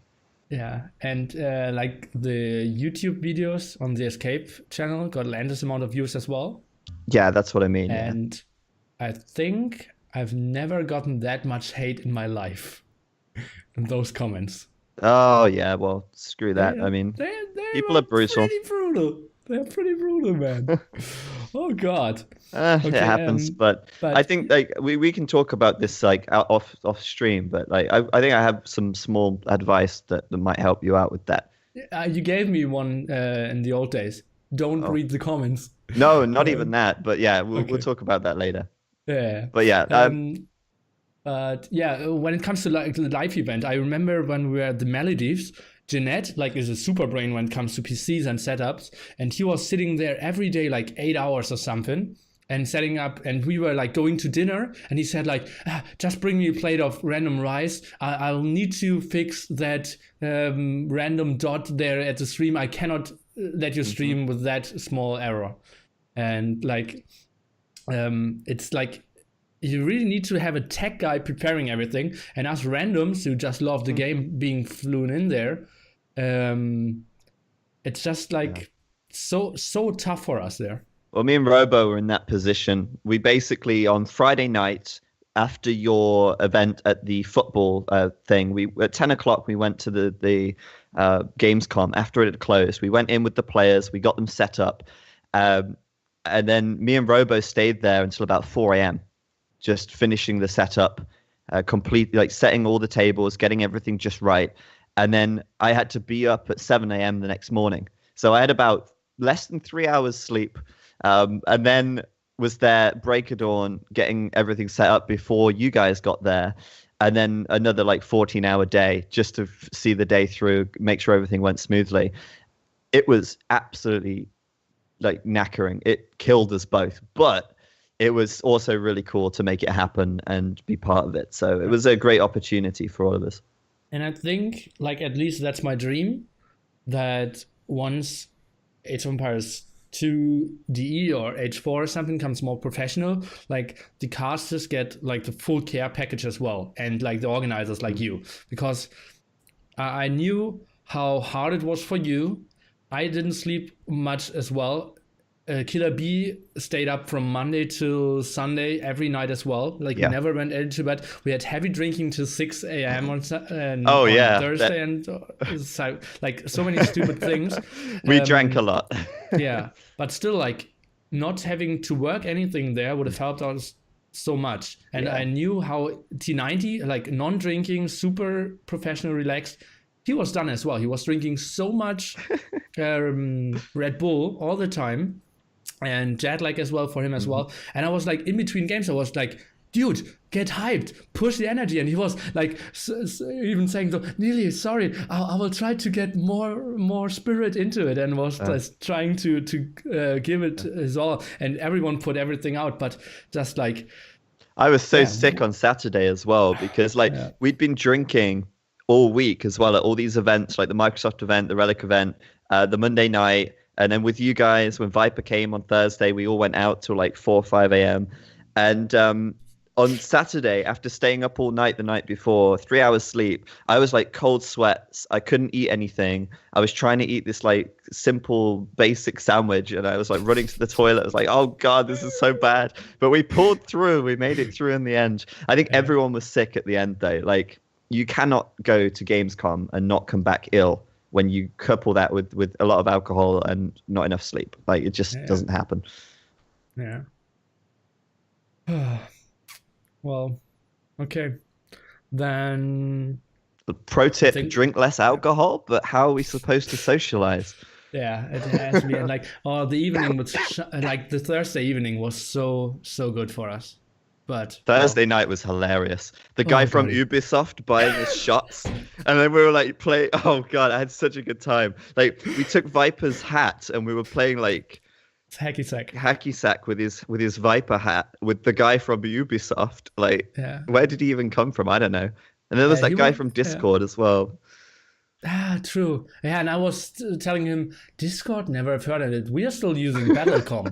Yeah, and like the YouTube videos on the Escape channel got an endless amount of views as well. Yeah, that's what I mean. And I think I've never gotten that much hate in my life in those comments. Oh, yeah, well, screw that. I mean, people are brutal. They're pretty brutal, man. Oh, God. It happens, but I think like we can talk about this like off stream, but like I think I have some small advice that might help you out with that. You gave me one in the old days. Don't read the comments. No, not even that. But yeah, we'll talk about that later. Yeah. But yeah. But yeah, when it comes to like the live event, I remember when we were at the Maldives, Jeanette like is a super brain when it comes to PCs and setups, and he was sitting there every day like 8 hours or something and setting up, and we were like going to dinner, and he said like, just bring me a plate of random rice. I'll need to fix that random dot there at the stream. I cannot let you stream with that small error. And like it's like you really need to have a tech guy preparing everything, and us randoms who just love the game being flown in there, it's just like so tough for us there. Well, me and Robo were in that position. We basically, on Friday night, after your event at the football thing, at 10 o'clock, we went to the Gamescom. After it had closed, we went in with the players. We got them set up. And then me and Robo stayed there until about 4 a.m., just finishing the setup, completely like setting all the tables, getting everything just right. And then I had to be up at 7 a.m. the next morning. So I had about less than 3 hours sleep. And then was there break of dawn, getting everything set up before you guys got there. And then another like 14-hour day just to see the day through, make sure everything went smoothly. It was absolutely like knackering. It killed us both. But it was also really cool to make it happen and be part of it. So it was a great opportunity for all of us. And I think, like, at least that's my dream, that once Age of Empires 2 DE or H4 or something comes more professional, like the casters get like the full care package as well, and like the organizers like you, because I knew how hard it was for you. I didn't sleep much as well. Killer B stayed up from Monday till Sunday every night as well. Like we never went into bed. We had heavy drinking till 6 a.m. on Thursday, and so, like so many stupid things. We drank a lot. Yeah, but still, like not having to work anything there would have helped us so much. And I knew how T90, like non-drinking, super professional, relaxed. He was done as well. He was drinking so much Red Bull all the time, and jet lag as well for him as well. And I was like, in between games, I was like, dude, get hyped, push the energy. And he was like, even saying, Neely, sorry, I will try to get more spirit into it, and was just trying to give it his all. And everyone put everything out, but just like, I was so sick on Saturday as well, because like we'd been drinking all week as well at all these events, like the Microsoft event, the Relic event, the Monday night. And then with you guys, when Viper came on Thursday, we all went out till like 4 or 5 a.m. And on Saturday, after staying up all night the night before, 3 hours sleep, I was like cold sweats. I couldn't eat anything. I was trying to eat this like simple, basic sandwich, and I was like running to the toilet. I was like, oh God, this is so bad. But we pulled through. We made it through in the end. I think everyone was sick at the end though. Like, you cannot go to Gamescom and not come back ill when you couple that with a lot of alcohol and not enough sleep. Like, it just doesn't happen. Yeah. Well, okay. Then... Pro tip, drink less alcohol, but how are we supposed to socialize? Yeah, it has to be. And like, the evening was... like, the Thursday evening was so good for us. But Thursday night was hilarious. The guy from Ubisoft buying us shots, and then we were like playing. Oh God, I had such a good time. Like, we took Viper's hat and we were playing like hacky sack with his Viper hat with the guy from Ubisoft. Like, where did he even come from? I don't know. And then there's that guy from Discord as well. True. Yeah, and I was telling him Discord, never have heard of it. We are still using Battlecom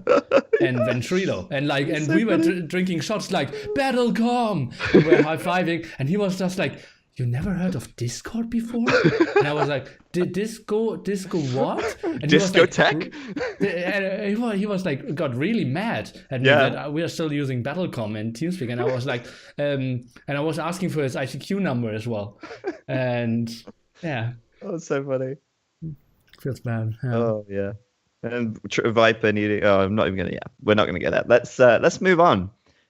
and Ventrilo, and So we were funny. drinking shots like Battlecom, and we're high fiving, and he was just like, "You never heard of Discord before?" And I was like, Disco what?" And he was like, Discotheque? he was like, got really mad at me that we are still using Battlecom and TeamSpeak, and I was like, and I was asking for his ICQ number as well, and yeah. Oh, so funny. Feels bad. Yeah. Oh yeah. And Viper needing. Oh, I'm not even gonna. Yeah, we're not gonna get that. Let's move on.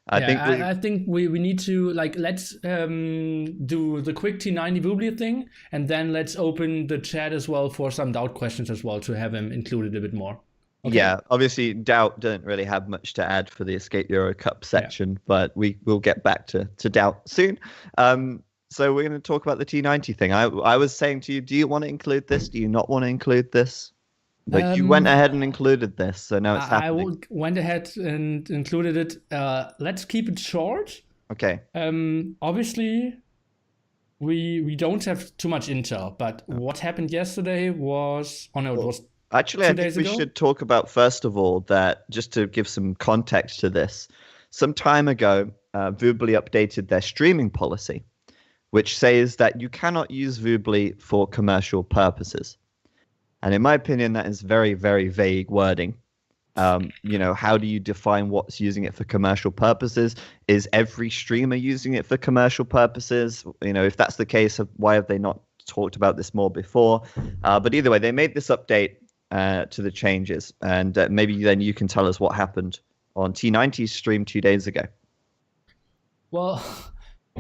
I think we need to let's do the quick T90 Voobly thing, and then let's open the chat as well for some DauT questions as well to have him included a bit more. Okay. Yeah, obviously DauT don't really have much to add for the Escape Euro Cup section, but we will get back to DauT soon. So we're going to talk about the T90 thing. I was saying to you, do you want to include this? Do you not want to include this? But you went ahead and included this, so now it's happening. I went ahead and included it. Let's keep it short. Okay. Obviously, we don't have too much intel, but what happened yesterday was... Oh, no, it was actually, I think we should talk about, first of all, that just to give some context to this, some time ago, Voobly updated their streaming policy, which says that you cannot use Voobly for commercial purposes. And in my opinion, that is very, very vague wording. How do you define what's using it for commercial purposes? Is every streamer using it for commercial purposes? If that's the case, why have they not talked about this more before? But either way, they made this update to the changes. And maybe then you can tell us what happened on T90's stream 2 days ago. Well...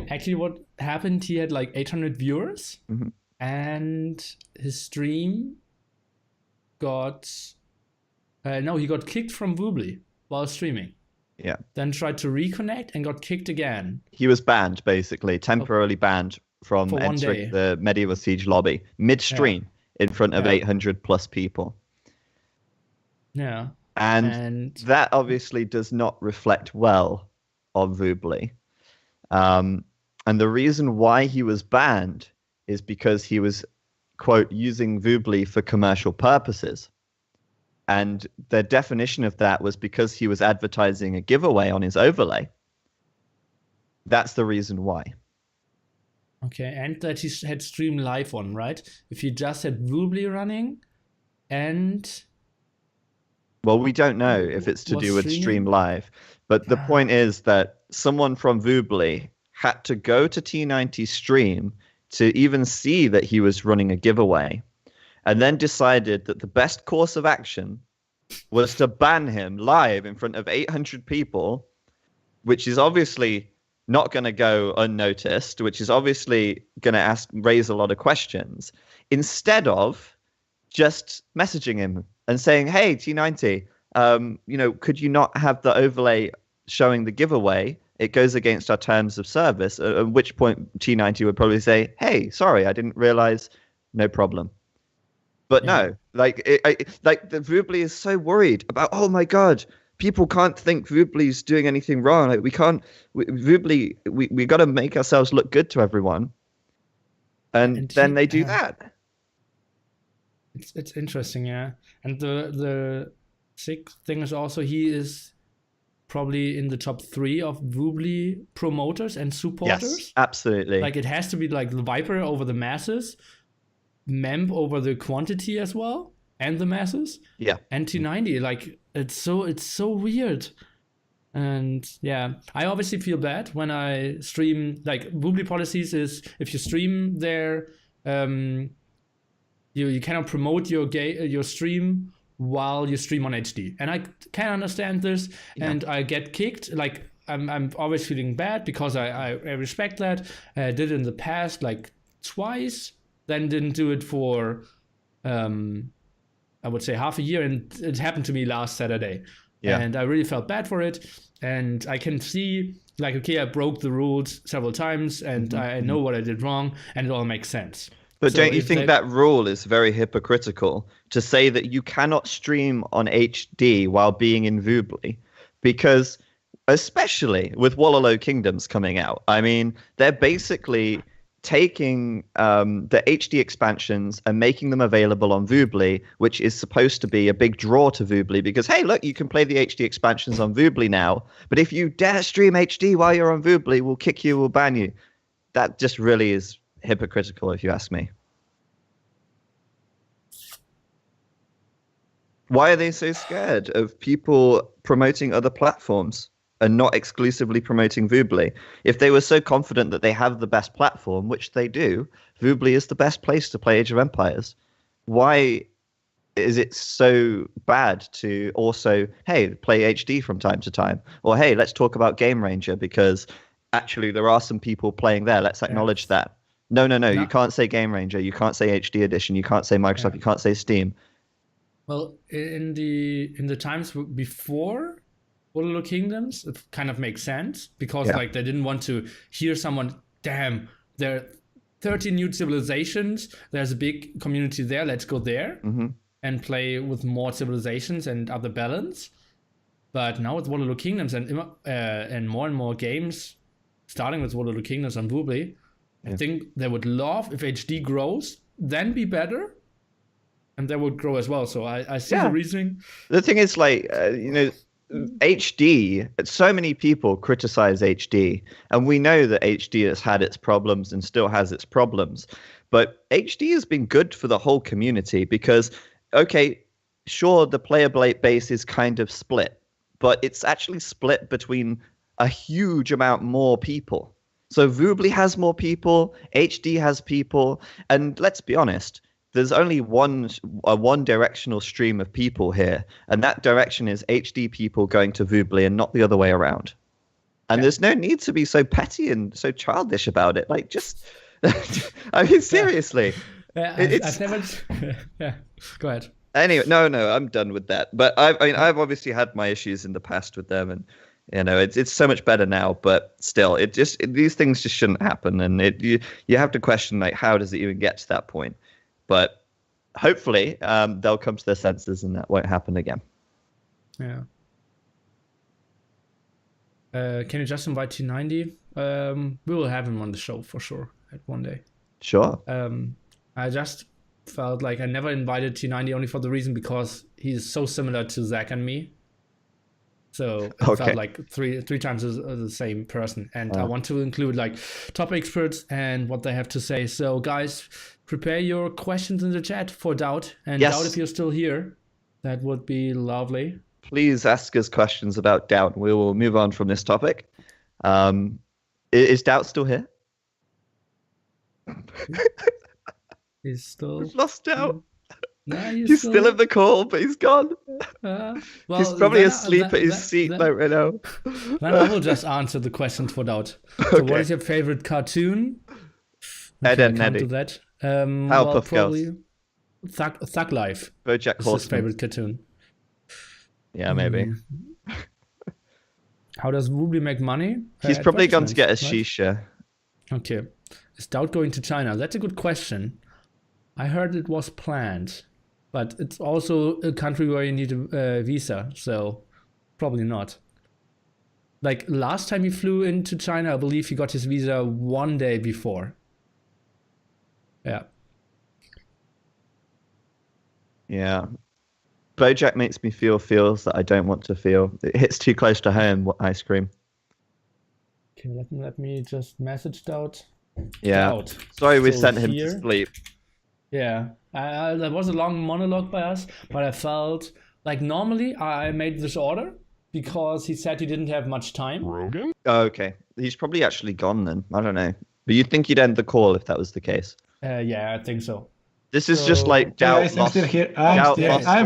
Actually, what happened, he had 800 viewers, and his stream got... he got kicked from Voobly while streaming. Yeah. Then tried to reconnect and got kicked again. He was banned, basically, temporarily banned from entering the Medieval Siege lobby, mid-stream, in front of 800 plus people. Yeah. And that obviously does not reflect well on Voobly. And the reason why he was banned is because he was, quote, using Voobly for commercial purposes. And the definition of that was because he was advertising a giveaway on his overlay. That's the reason why. Okay, and that he had stream live on, right? If he just had Voobly running and... Well, we don't know if it's to do with stream live. But the point is that someone from Voobly had to go to T90's stream to even see that he was running a giveaway, and then decided that the best course of action was to ban him live in front of 800 people, which is obviously not going to go unnoticed, which is obviously going to raise a lot of questions, instead of just messaging him and saying, hey, T90, could you not have the overlay showing the giveaway? It goes against our terms of service, at which point T90 would probably say, hey, sorry, I didn't realize, no problem. But no, the Voobly is so worried about, oh my God, people can't think Voobly's doing anything wrong. We got to make ourselves look good to everyone. And then they do that. It's interesting, yeah. And the sick thing is also he is probably in the top 3 of Voobly promoters and supporters. Yes, absolutely. It has to be the Viper over the masses, Memp over the quantity as well, and the masses. Yeah. And T90, it's so weird. And yeah, I obviously feel bad when I stream. Voobly policies is if you stream there, you cannot promote your stream while you stream on HD, and I can understand this, and I get kicked. I'm always feeling bad because I respect that. I did it in the past twice, then didn't do it for I would say half a year, and it happened to me last Saturday. Yeah. And I really felt bad for it, and I can see okay, I broke the rules several times, and I know what I did wrong, and it all makes sense. But don't you think that rule is very hypocritical to say that you cannot stream on HD while being in Voobly? Because especially with Wololokingdoms coming out, I mean, they're basically taking the HD expansions and making them available on Voobly, which is supposed to be a big draw to Voobly because, hey, look, you can play the HD expansions on Voobly now. But if you dare stream HD while you're on Voobly, we'll kick you, we'll ban you. That just really is hypocritical, if you ask me. Why are they so scared of people promoting other platforms and not exclusively promoting Voobly? If they were so confident that they have the best platform, which they do, Voobly is the best place to play Age of Empires. Why is it so bad to also, hey, play HD from time to time? Or, hey, let's talk about Game Ranger because actually there are some people playing there. Let's acknowledge that. No. You can't say Game Ranger. You can't say HD Edition. You can't say Microsoft. You can't say Steam. Well, in the times before Wololok Kingdoms, it kind of makes sense because like they didn't want to hear someone, damn, there are 30 new civilizations. There's a big community there. Let's go there and play with more civilizations and other balance. But now with Wololok Kingdoms and more games, starting with Wololok Kingdoms and Voobly, I think they would love if HD grows, then be better. And they would grow as well. So I see the reasoning. The thing is, like, HD, so many people criticize HD. And we know that HD has had its problems and still has its problems. But HD has been good for the whole community because, okay, sure, the player base is kind of split. But it's actually split between a huge amount more people. So Voobly has more people, HD has people. And let's be honest, there's only one directional stream of people here, and that direction is HD people going to Voobly and not the other way around. And there's no need to be so petty and so childish about it. Like, just, I mean, seriously. I've never. Go ahead. Anyway, no, I'm done with that. But I've obviously had my issues in the past with them, and it's so much better now. But still, these things just shouldn't happen, and you have to question, like, how does it even get to that point? But hopefully they'll come to their senses and that won't happen again. Yeah. Can you just invite T90? We will have him on the show for sure at one day. Sure. I just felt like I never invited T90 only for the reason because he's so similar to Zach and me. So it felt like three times the same person. And I want to include like top experts and what they have to say. So guys, prepare your questions in the chat for DauT. And DauT, if you're still here, that would be lovely. Please ask us questions about DauT. We will move on from this topic. Is DauT still here? He's still... We've lost DauT. No, he's still in the call, but he's gone. Well, he's probably asleep at his seat right now. Then I will just answer the questions for DauT. So what is your favorite cartoon? Ed and I can't Neddy. do that. Powerpuff Girls. Thug Life. BoJack Is Horseman. his favorite cartoon. Yeah, maybe. How does Voobly make money? He's probably gone to get a shisha. Okay. Is DauT going to China? That's a good question. I heard it was planned, but it's also a country where you need a visa, so probably not. Like last time he flew into China, I believe he got his visa one day before. Yeah. Yeah. BoJack makes me feel feels that I don't want to feel. It hits too close to home, ice cream. Okay, let me just message DauT. Yeah. DauT. Sorry we sent him to sleep. Yeah. That was a long monologue by us, but I felt like normally I made this order because he said he didn't have much time. Rogan? Oh, okay. He's probably actually gone then. I don't know. But you'd think he'd end the call if that was the case. Yeah, I think so. This is just like DauT I'm still here. I'm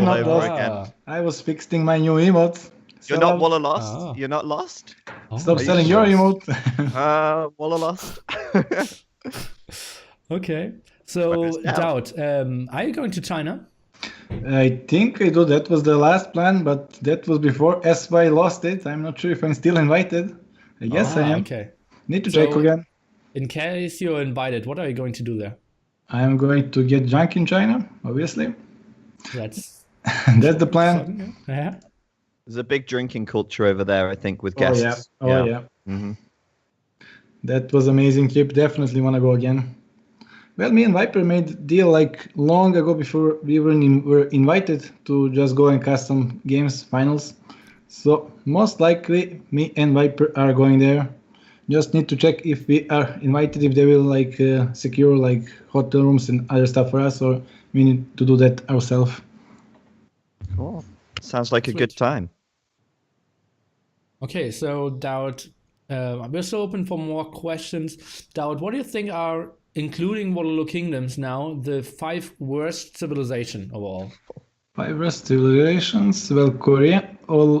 not lost. Again. I was fixing my new emote. You're not Walla lost? Oh. You're not lost? Stop selling your emote. Walla lost. Okay. So, DauT, are you going to China? I think I do. That was the last plan, but that was before SY lost it. I'm not sure if I'm still invited. I guess I am. Okay. Need to check again. In case you're invited, what are you going to do there? I'm going to get drunk in China, obviously. That's the plan. Yeah. There's a big drinking culture over there, I think, with guests. Oh, yeah. Mm-hmm. That was amazing trip. Definitely want to go again. Well, me and Viper made a deal like long ago before we were invited to just go and custom games finals. So most likely me and Viper are going there. Just need to check if we are invited, if they will like secure like hotel rooms and other stuff for us, or we need to do that ourselves. Cool. Sounds like a good time. Okay, so DauT, we're still open for more questions. DauT, what do you think are, including Wololokingdoms now, the 5 worst civilization of all? 5 worst civilizations. Well, Korea.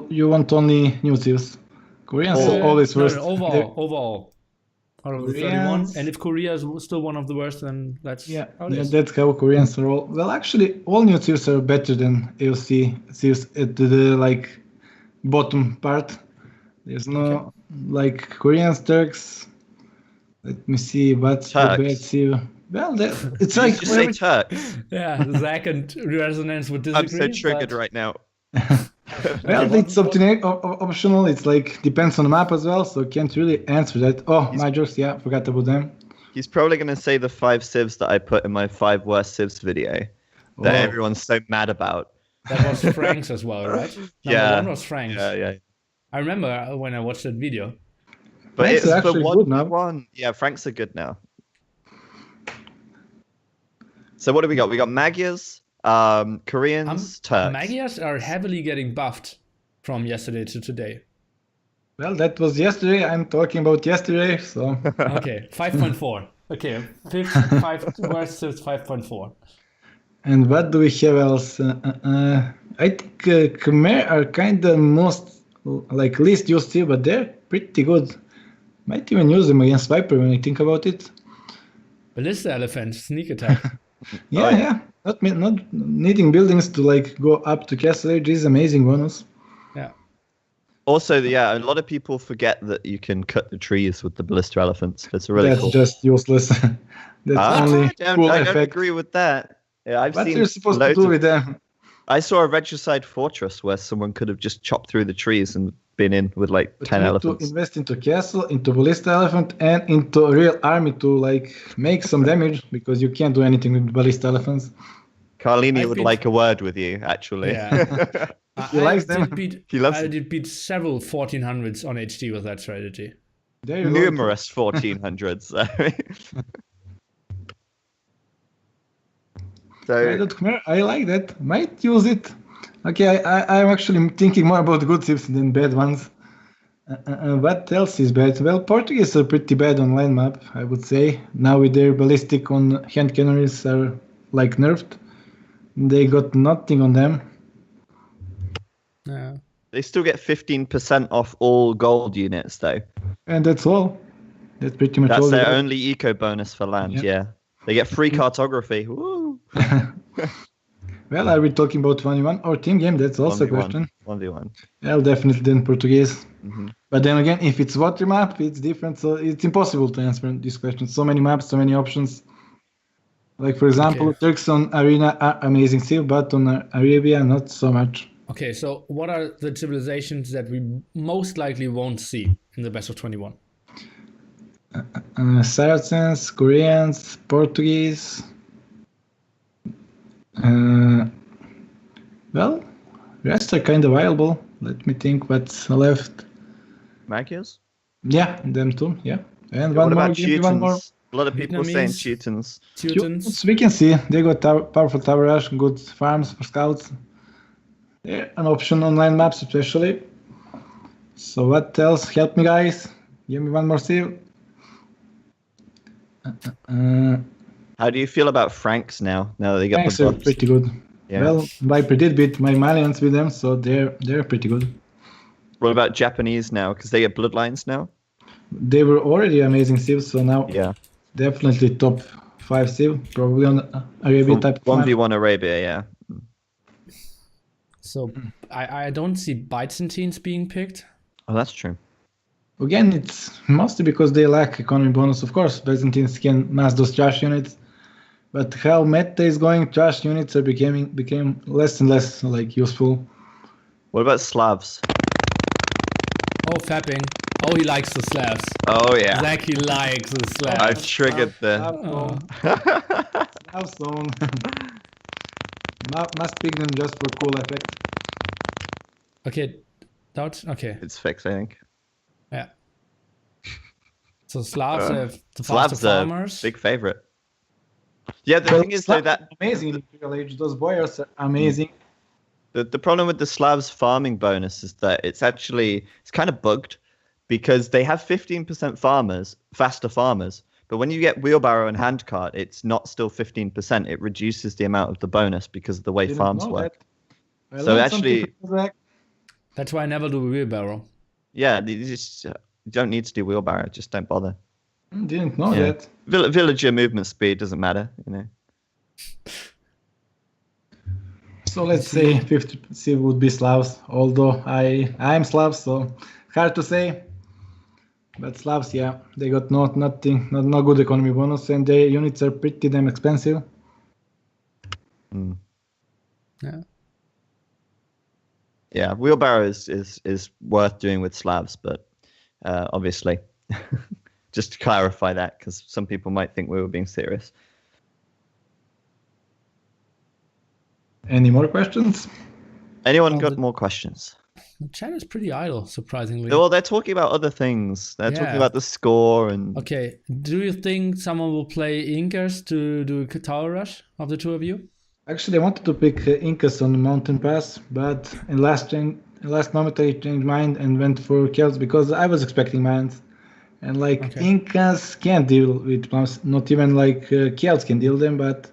You want only new civs? Koreans are always worst. No, overall. Out of the 31. Koreans- And if Korea is still one of the worst, then that's how it is. that's how Koreans are all. Well, actually, all new civs are better than AOC civs at the like bottom part. There's no like Koreans, Turks. Let me see what's the Turks. bad civ. Well, it's Did like you say Turks? Yeah, Zach and Resonance would I'm disagree. so triggered but- right now. well, it's optional. It's like depends on the map as well, so can't really answer that. Oh, my jokes. Yeah, forgot about them. He's probably going to say the 5 civs that I put in my 5 worst civs video that everyone's so mad about. That was Frank's as well, right? Yeah. Number 1 was Frank's. Yeah. I remember when I watched that video. But Frank's it's are the actually one, good now. one. Yeah, Franks are good now. So what do we got? We got Magyars, Koreans, Turks. Magyars are heavily getting buffed from yesterday to today. Well, that was yesterday. I'm talking about yesterday, so Okay, 5.4. Okay, 5 worst is 5.4. And what do we have else? I think Khmer are kind of most like least used to, but they're pretty good. Might even use them against Viper when I think about it. Ballista elephant, sneak attack. Yeah. Not needing buildings to like go up to castle age is amazing bonus. Yeah. Also, yeah, a lot of people forget that you can cut the trees with the ballista elephants. It's really That's cool. just useless. That's only I cool don't effect. agree with that. Yeah, I've What seen are you supposed to loads do of- with them? I saw a regicide fortress where someone could have just chopped through the trees and been in with like But 10 you need elephants. to invest into castle, into ballista elephant, and into a real army to like make some damage because you can't do anything with ballista elephants. Carlini I've would been- like a word with you, actually. Yeah. He likes them. He loves I it. did beat several 1400s on HT with that strategy. There you Numerous 1400s. So, I like that. Might use it. Okay, I'm actually thinking more about good tips than bad ones. What else is bad? Well, Portuguese are pretty bad on land map, I would say. Now with their ballistic on hand cannons are like nerfed. They got nothing on them. Yeah. they still get 15% off all gold units, though. And that's all. That's pretty much That's all. they their got. only eco bonus for land, Yeah. yeah. They get free cartography. Woo! Well, are we talking about 1v1 or team game? That's also a question. 1v1. Well, definitely then Portuguese. Mm-hmm. But then again, if it's water map, it's different. So it's impossible to answer this question. So many maps, so many options. Like, for example, Okay. Turks on Arena are amazing still, but on Arabia, not so much. Okay, so what are the civilizations that we most likely won't see in the best of 21? Saracens, Koreans, Portuguese. Well, rest are kind of viable. Let me think what's left. Magyars? Yeah, them too. Yeah, and What one more. about Give me one more. Teutons? A lot of people saying Vietnamese? Teutons. Teutons? We can see they got powerful tower rush, good farms for scouts. They're an option on land maps, especially. So what else? Help me, guys. Give me one more seal. How do you feel about Franks now? Now that they got Thanks, the are buffs? pretty good. Yeah. Well, Viper did beat my Malians with them, so they're pretty good. What about Japanese now? Because they get bloodlines now? They were already amazing civs, so now Yeah. definitely top 5 civ, probably on Arabia type of map. 1v1 Arabia, yeah. So I don't see Byzantines being picked. Oh, that's true. Again, it's mostly because they lack economy bonus. Of course, Byzantines can mass those trash units, but how meta is going, trash units are became less and less like useful. What about Slavs? Oh, fapping. Oh, he likes the slabs. Oh yeah. Zach, he likes the slabs. I've triggered the. Slab zone. Must pick them just for cool effect. Okay, DauT. Okay, It's fixed, I think. yeah. So Slavs have the faster Slavs are farmers. big favorite. Yeah, the thing is though that amazing in Imperial Age. Those boyars are amazing. the problem with the Slavs farming bonus is that it's kind of bugged because they have 15% faster farmers, but when you get wheelbarrow and handcart, it's not still 15%. It reduces the amount of the bonus because of the way farms work. So actually, that's why I never do wheelbarrow. yeah, you don't need to do wheelbarrow. Just don't bother. Didn't know that. Villager movement speed doesn't matter, you know. So let's say 50% would be Slavs, although I'm Slav, so hard to say. But Slavs, yeah, they got no good economy bonus, and their units are pretty damn expensive. Yeah. Yeah, wheelbarrow is worth doing with Slavs, but obviously, just to clarify that, because some people might think we were being serious. Any more questions? Anyone got more questions? The chat is pretty idle, surprisingly. Well, they're talking about other things. They're talking about the score and. Okay, do you think someone will play Incas to do a tower rush of the two of you? Actually, I wanted to pick Incas on Mountain Pass, but in last moment I changed mind and went for Celts because I was expecting mines. And Incas can't deal with plums, not even Celts can deal them, but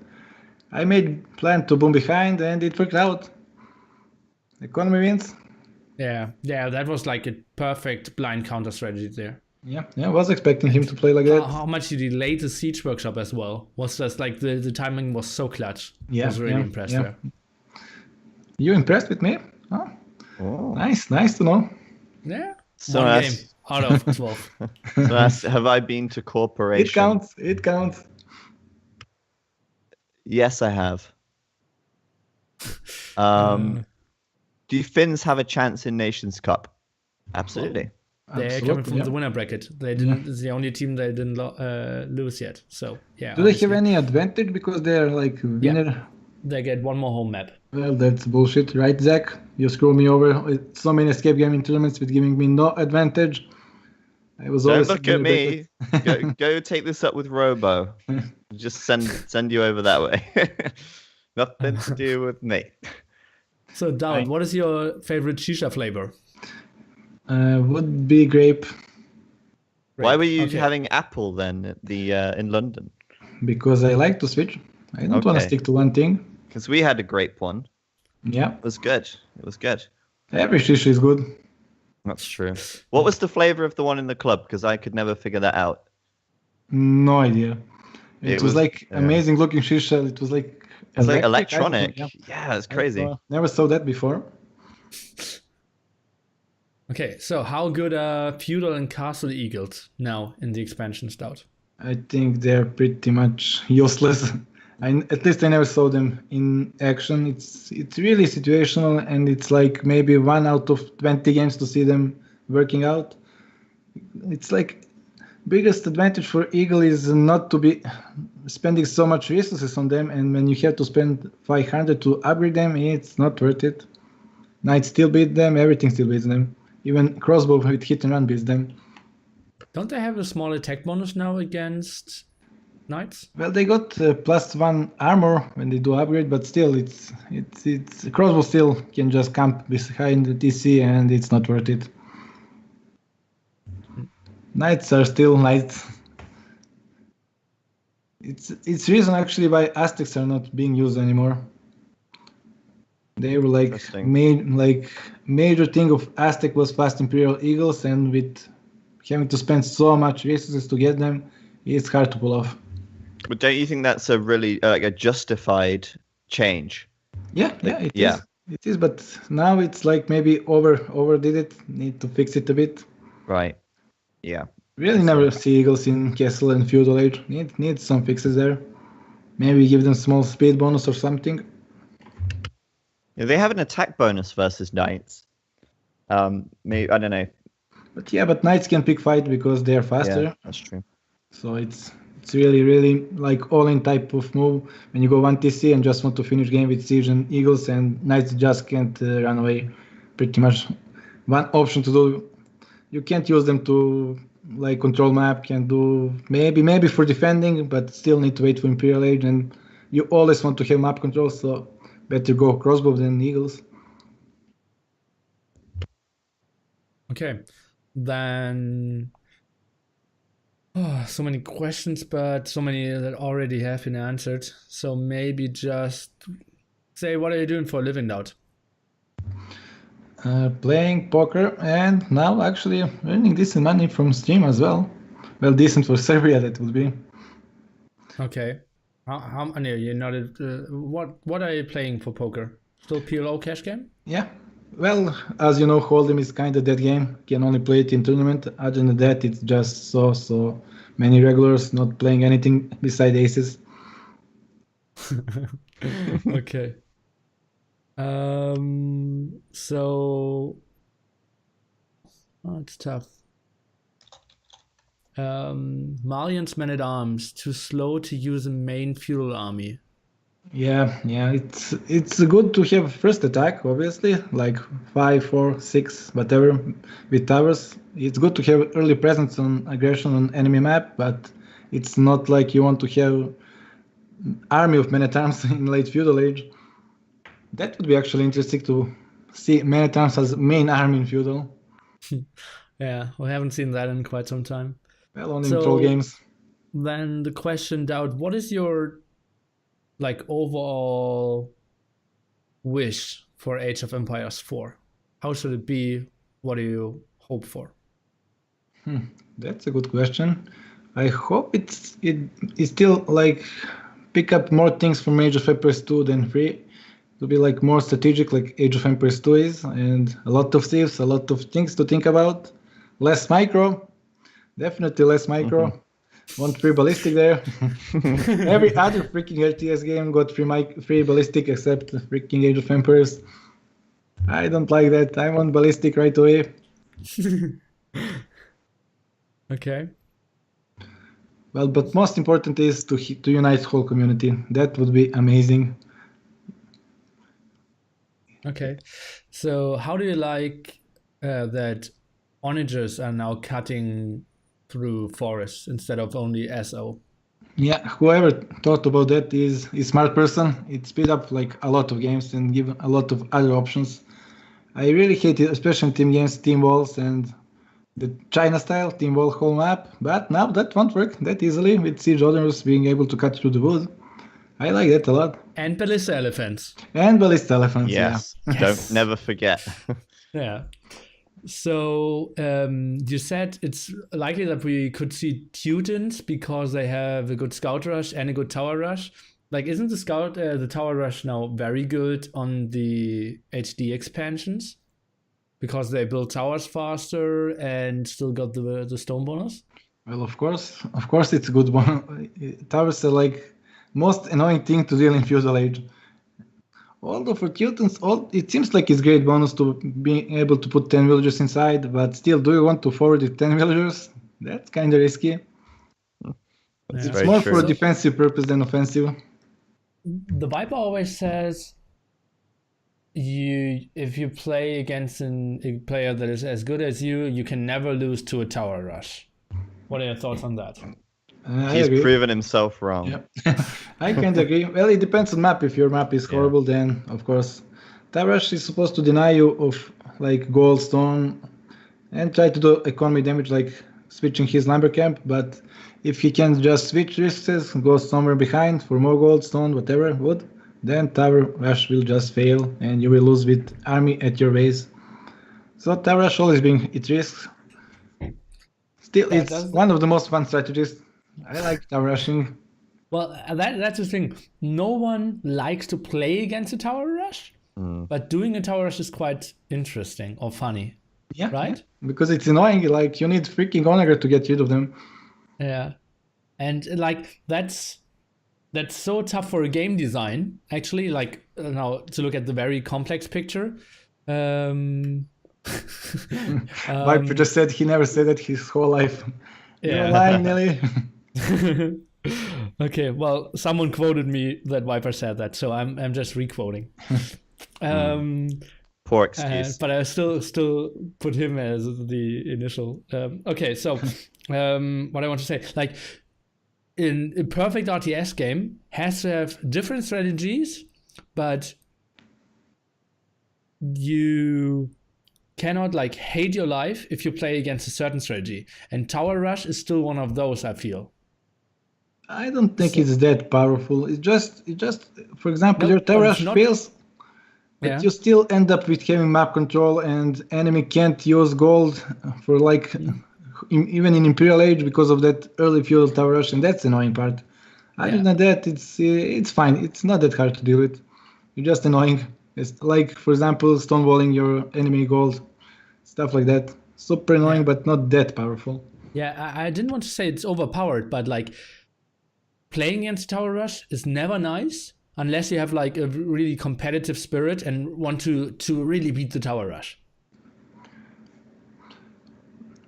I made plan to boom behind and it worked out. Economy wins. Yeah, that was like a perfect blind counter strategy there. Yeah, I was expecting him to play like that. How much he delayed the siege workshop as well was just like the timing was so clutch. I was really impressed there. You impressed with me? Oh. Nice to know. Yeah. So one game out of 12. So have I been to corporation? It counts. Yes, I have. Do Finns have a chance in Nations Cup? Absolutely. They're coming from the winner bracket. They didn't. It's the only team they didn't lose yet. So yeah. Do they have any advantage because they're winner? Yeah. They get one more home map. Well, that's bullshit, right, Zach? You screw me over. So many escape gaming tournaments with giving me no advantage. I was Don't look at me. go take this up with Robo. Just send you over that way. Nothing to do with me. So, DauT, what is your favorite shisha flavor? Would be grape. Why were you having apple then at the in London? Because I like to switch. I don't want to stick to one thing. Because we had a grape one. Yeah. It was good. Every shisha is good. That's true. What was the flavor of the one in the club? Because I could never figure that out. No idea. It was amazing looking shisha. It was like it's like electronic. Yeah, it's crazy. Never saw that before. Okay, so how good are feudal and castle eagles now in the expansion DauT? I think they're pretty much useless. At least I never saw them in action. It's really situational, and it's like maybe 1 out of 20 games to see them working out. It's like biggest advantage for Eagle is not to be spending so much resources on them, and when you have to spend 500 to upgrade them, it's not worth it. Knights still beat them, everything still beats them. Even crossbow with hit and run beats them. Don't they have a small attack bonus now against knights? Well, they got +1 armor when they do upgrade, but still, it's crossbow still can just camp behind the TC, and it's not worth it. Knights are still knights. It's reason actually why Aztecs are not being used anymore. They were major thing of Aztec was fast Imperial Eagles, and with having to spend so much resources to get them, it's hard to pull off. But don't you think that's a really a justified change? Yeah, it is. It is, but now it's like maybe overdid it. Need to fix it a bit. Right. Yeah. Really never see Eagles in Castle and Feudal Age. Need some fixes there. Maybe give them small speed bonus or something. Yeah, they have an attack bonus versus Knights. Maybe I don't know. But knights can pick fight because they are faster. Yeah, that's true. So it's really like all-in type of move when you go 1TC and just want to finish game with siege and eagles, and knights just can't run away. Pretty much one option to do. You can't use them to like control map. Can do maybe for defending, but still need to wait for Imperial Age, and you always want to have map control. So better go crossbow than eagles. Okay, then. Oh, so many questions, but so many that already have been answered. So maybe just say, what are you doing for a living, DauT? Playing poker, and now actually earning decent money from stream as well. Well, decent for Serbia, that would be. Okay. How many are you not? What are you playing for poker? Still PLO cash game? Yeah. Well, as you know, Hold'em is kind of dead game. Can only play it in tournament. Other than that, it's just so many regulars not playing anything beside aces. Okay. So it's tough. Malian's men-at-arms too slow to use a main feudal army. Yeah, it's good to have first attack, obviously, like 5, 4, 6, whatever, with towers. It's good to have early presence on aggression on enemy map, but it's not like you want to have army of men-at-arms in late feudal age. That would be actually interesting to see men-at-arms as main army in feudal. Yeah, we haven't seen that in quite some time. Well, only in troll games. Then the question, DauT, what is your like overall wish for Age of Empires 4? How should it be? What do you hope for? That's a good question. I hope it is still like pick up more things from Age of Empires 2 than 3. To be like more strategic like Age of Empires 2 is, and a lot of thieves, a lot of things to think about. Less micro, definitely less micro. Want free ballistic there. Every other freaking RTS game got free ballistic except freaking Age of Empires. I don't like that. I want ballistic right away. Okay. Well, but most important is to unite the whole community. That would be amazing. Okay. So how do you like that onagers are now cutting through forests instead of only SO? Yeah, whoever thought about that is a smart person. It speed up like a lot of games and give a lot of other options. I really hate it, especially in team games, team walls and the China style team wall whole map. But now that won't work that easily with siege orders being able to cut through the wood. I like that a lot. And ballista elephants. And ballista elephants, yes. yeah. Don't never forget. Yeah. So you said it's likely that we could see Teutons because they have a good scout rush and a good tower rush. Like, isn't the tower rush now very good on the HD expansions? Because they build towers faster and still got the stone bonus? Well, of course it's a good one. Towers are like most annoying thing to deal in feudal age. Although for Teutons, it seems like it's great bonus to be able to put 10 villagers inside, but still, do you want to forward with 10 villagers? That's kind of risky. It's more for a defensive purpose than offensive. The Viper always says if you play against a player that is as good as you can never lose to a tower rush. What are your thoughts on that? He's proven himself wrong. Yep. I can't agree. Well, it depends on map. If your map is horrible, then of course, tower rush is supposed to deny you of like gold, stone, and try to do economy damage like switching his lumber camp. But if he can just switch risks, go somewhere behind for more gold, stone, whatever, wood, then tower rush will just fail and you will lose with army at your base. So tower rush always being its risks. Still, it's one of the most fun strategies. I like tower rushing. Well, that's the thing. No one likes to play against a tower rush, but doing a tower rush is quite interesting or funny. Yeah, right? Yeah. Because it's annoying. Like you need freaking onager to get rid of them. Yeah, and like that's so tough for a game design. Actually, like now to look at the very complex picture. Viper just said he never said that his whole life. You're lying, Nelly. Okay, well, someone quoted me that Viper said that, so I'm just re-quoting. Poor excuse. But I still put him as the initial. Okay, so what I want to say, like in a perfect RTS game, has to have different strategies, but you cannot like hate your life if you play against a certain strategy. And Tower Rush is still one of those, I feel. I don't think it's that powerful. It just for example, your Tower Rush fails, but you still end up with having map control, and enemy can't use gold for like even in Imperial Age because of that early feudal Tower Rush, and that's the annoying part. Other than that, it's fine. It's not that hard to deal with. You're just annoying. It's like, for example, stonewalling your enemy gold, stuff like that. Super annoying, but not that powerful. Yeah, I didn't want to say it's overpowered, but like playing against Tower Rush is never nice unless you have like a really competitive spirit and want to really beat the Tower Rush.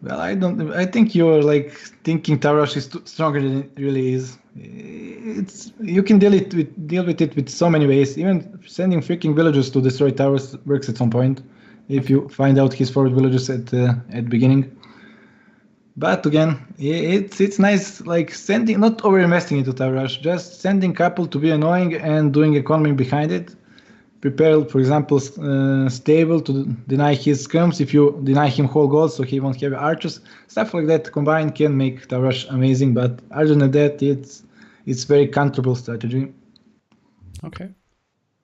Well, I think you're like thinking Tower Rush is stronger than it really is. You can deal with it with so many ways. Even sending freaking villagers to destroy towers works at some point if you find out his forward villagers at beginning. But again, it's nice like sending, not over investing into Tower Rush, just sending couple to be annoying and doing economy behind it. Prepare, for example, stable to deny his scrums if you deny him whole gold, so he won't have archers. Stuff like that combined can make Tower Rush amazing, but other than that, it's very counterable strategy. Okay.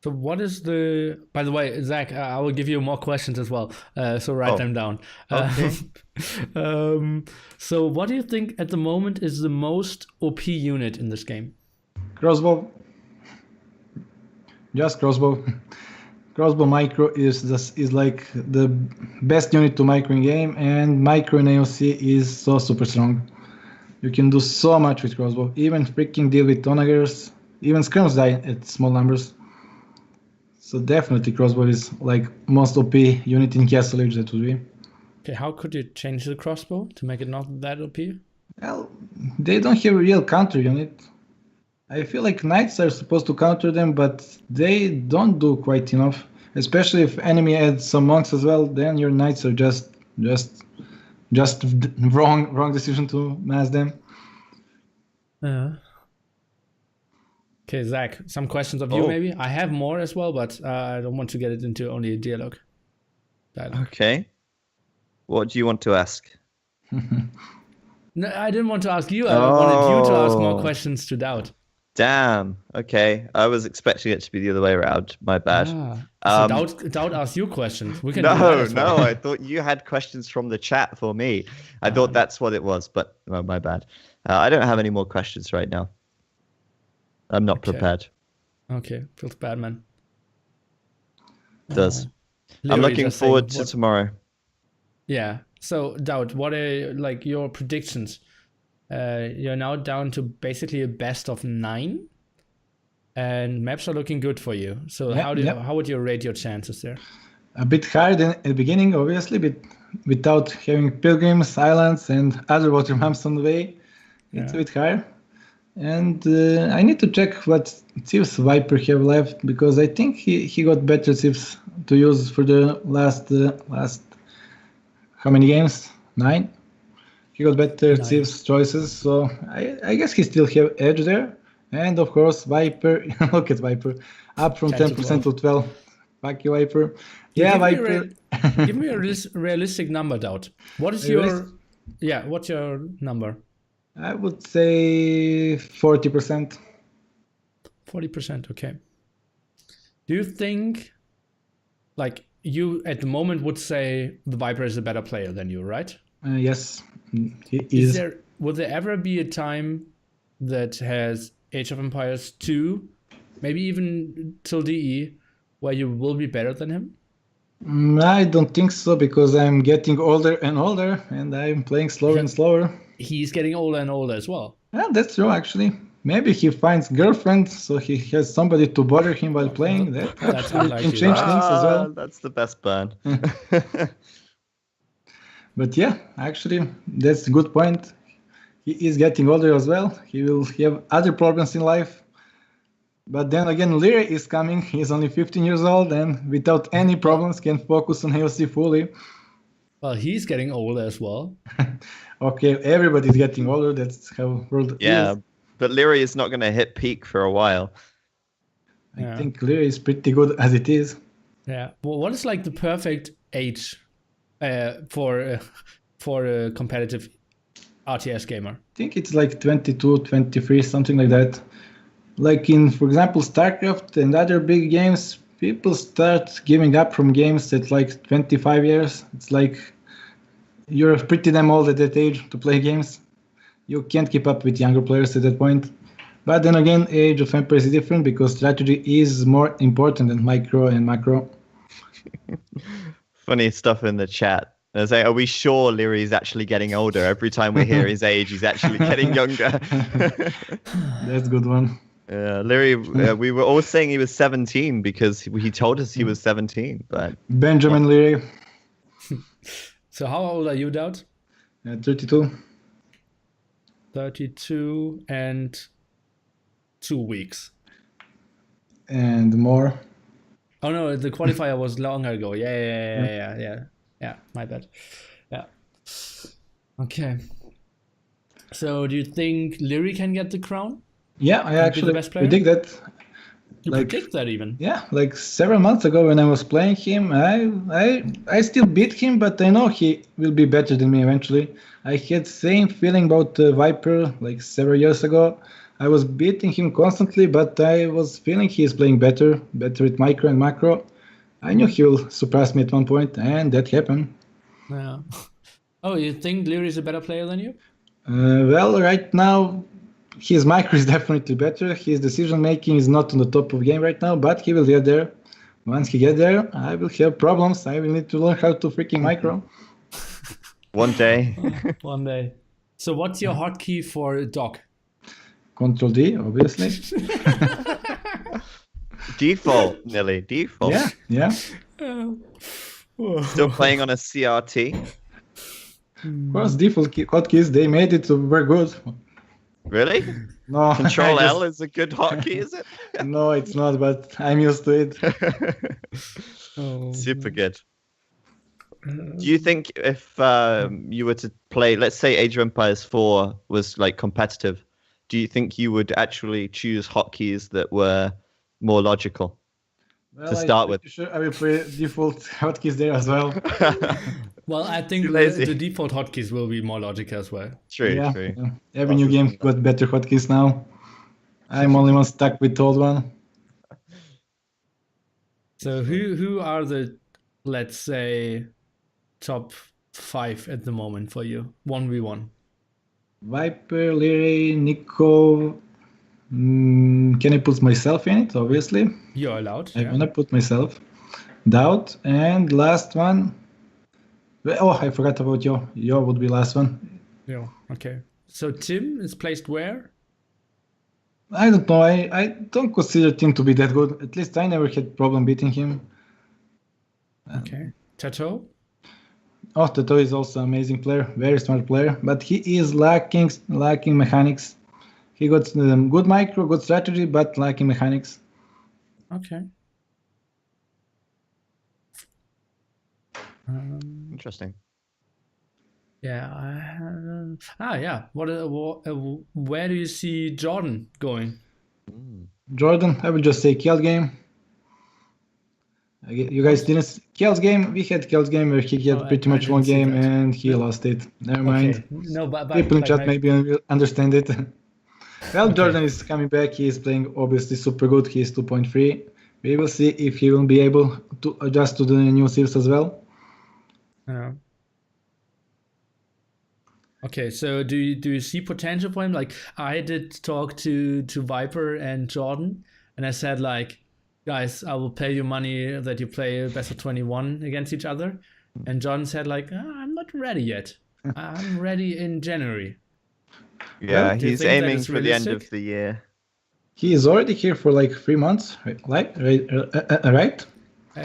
So what is by the way, Zach, I will give you more questions as well, so write them down. Okay. So what do you think at the moment is the most OP unit in this game? Crossbow. Just crossbow. Crossbow micro is like the best unit to micro in game, and micro in AOC is so super strong. You can do so much with crossbow, even freaking deal with onagers, even scrims die at small numbers. So definitely crossbow is like most OP unit in Castle Age, that would be. Okay, how could you change the crossbow to make it not that OP? Well, they don't have a real counter unit. I feel like knights are supposed to counter them, but they don't do quite enough. Especially if enemy adds some monks as well, then your knights are just wrong decision to mass them. Okay, Zach, some questions of you maybe? I have more as well, but I don't want to get it into only a dialogue. Okay. What do you want to ask? No, I didn't want to ask you. I wanted you to ask more questions to DauT. Damn. Okay. I was expecting it to be the other way around. My bad. So DauT asked you questions. We can do that as well. No. I thought you had questions from the chat for me. I thought that's what it was, but my bad. I don't have any more questions right now. I'm not prepared. Okay. Feels bad, man. It does. I'm looking forward to tomorrow. Yeah. So, DauT, what are like your predictions? You're now down to basically a best of 9, and maps are looking good for you. So how would you rate your chances there? A bit higher than at the beginning, obviously, but without having pilgrims, islands, and other water mumps on the way, it's a bit higher. And I need to check what Thieves Viper have left, because I think he got better Thieves to use for the last how many games? 9. He got better Thieves choices, so I guess he still have edge there. And of course, Viper, look at Viper, up from 10% to 12. Fuck you, Viper. Yeah, Viper. Give me a realistic number, DauT. What is what's your number? I would say 40%. 40%, okay. Do you think, like, you at the moment would say the Viper is a better player than you, right? Yes, he is. Will there ever be a time that has Age of Empires 2, maybe even till DE, where you will be better than him? I don't think so, because I'm getting older and older, and I'm playing slower and slower. He's getting older and older as well. Yeah, that's true, actually. Maybe he finds girlfriend, so he has somebody to bother him while playing. That That's can change things as well. That's the best burn. But yeah, actually, that's a good point. He is getting older as well. He will have other problems in life. But then again, Leary is coming. He's only 15 years old and without any problems can focus on AOC fully. Well, he's getting older as well. Okay, everybody's getting older. That's how world Yeah, is. but Leary is not going to hit peak for a while. I think Leary is pretty good as it is. Yeah. Well, what is like the perfect age for a competitive RTS gamer? I think it's like 22, 23, something like that. Like in, for example, StarCraft and other big games, people start giving up from games at like 25 years. It's like you're pretty damn old at that age to play games. You can't keep up with younger players at that point. But then again, Age of Empires is different because strategy is more important than micro and macro. Funny stuff in the chat. They say, are we sure Leary's actually getting older? Every time we hear his age, he's actually getting younger. That's a good one. Leary, we were all saying he was 17 because he told us he was 17. But Benjamin Leary, So how old are you, DauT? 32. 32 and 2 weeks. And more. Oh no, the qualifier was longer ago. Yeah. My bad. Yeah. Okay. So do you think Leary can get the crown? Yeah, I actually best player? predict that. You predict that even? Yeah, like several months ago when I was playing him, I still beat him, but I know he will be better than me eventually. I had same feeling about Viper like several years ago. I was beating him constantly, but I was feeling he is playing better with micro and macro. I knew he will surpass me at one point, and that happened. Yeah. Oh, you think Leary is a better player than you? Well, right now, his micro is definitely better. His decision making is not on the top of game right now, but he will get there. Once he get there, I will have problems. I will need to learn how to freaking micro. one day. One day. So what's your hotkey for dock? Control D, obviously. Default, Nilly. Default. Yeah. Still playing on a CRT. Of course, default hotkeys, they made it very good. Really? No, Control L is a good hotkey, is it? No, it's not, but I'm used to it. Super good. Do you think if you were to play, let's say Age of Empires 4 was like competitive, do you think you would actually choose hotkeys that were more logical to start with? Sure I will play default hotkeys there as well. Well, I think the default hotkeys will be more logical as well. True. Yeah. Every new game got better hotkeys now. I'm only one stuck with the old one. So who are the, let's say, top 5 at the moment for you? 1v1. Viper, Leary, Nico. Can I put myself in it? Obviously. You're allowed. I'm gonna put myself. DauT, and last one. Oh, I forgot about Yo. Yo would be last one. Yeah. Okay. So Tim is placed where? I don't know. I don't consider Tim to be that good. At least I never had problem beating him. Okay. Tato? Oh, Tato is also an amazing player, very smart player, but he is lacking mechanics. He got good micro, good strategy, but lacking mechanics. Okay. Interesting. Yeah. Yeah. Where do you see Jordan going? Jordan, I will just say Killed game. You guys didn't Kill's game. We had Kill's game where he had pretty much one game and he lost it. Never mind. No, but people in chat maybe will understand it. Well, okay. Jordan is coming back. He is playing obviously super good. He is 2.3. We will see if he will be able to adjust to the new series as well. Yeah. Okay, so do you see potential for him? Like, I did talk to Viper and Jordan, and I said like, guys, I will pay you money that you play best of 21 against each other. And Jordan said like, I'm not ready yet. I'm ready in January. Yeah, well, he's aiming for the end of the year. He is already here for like 3 months, right?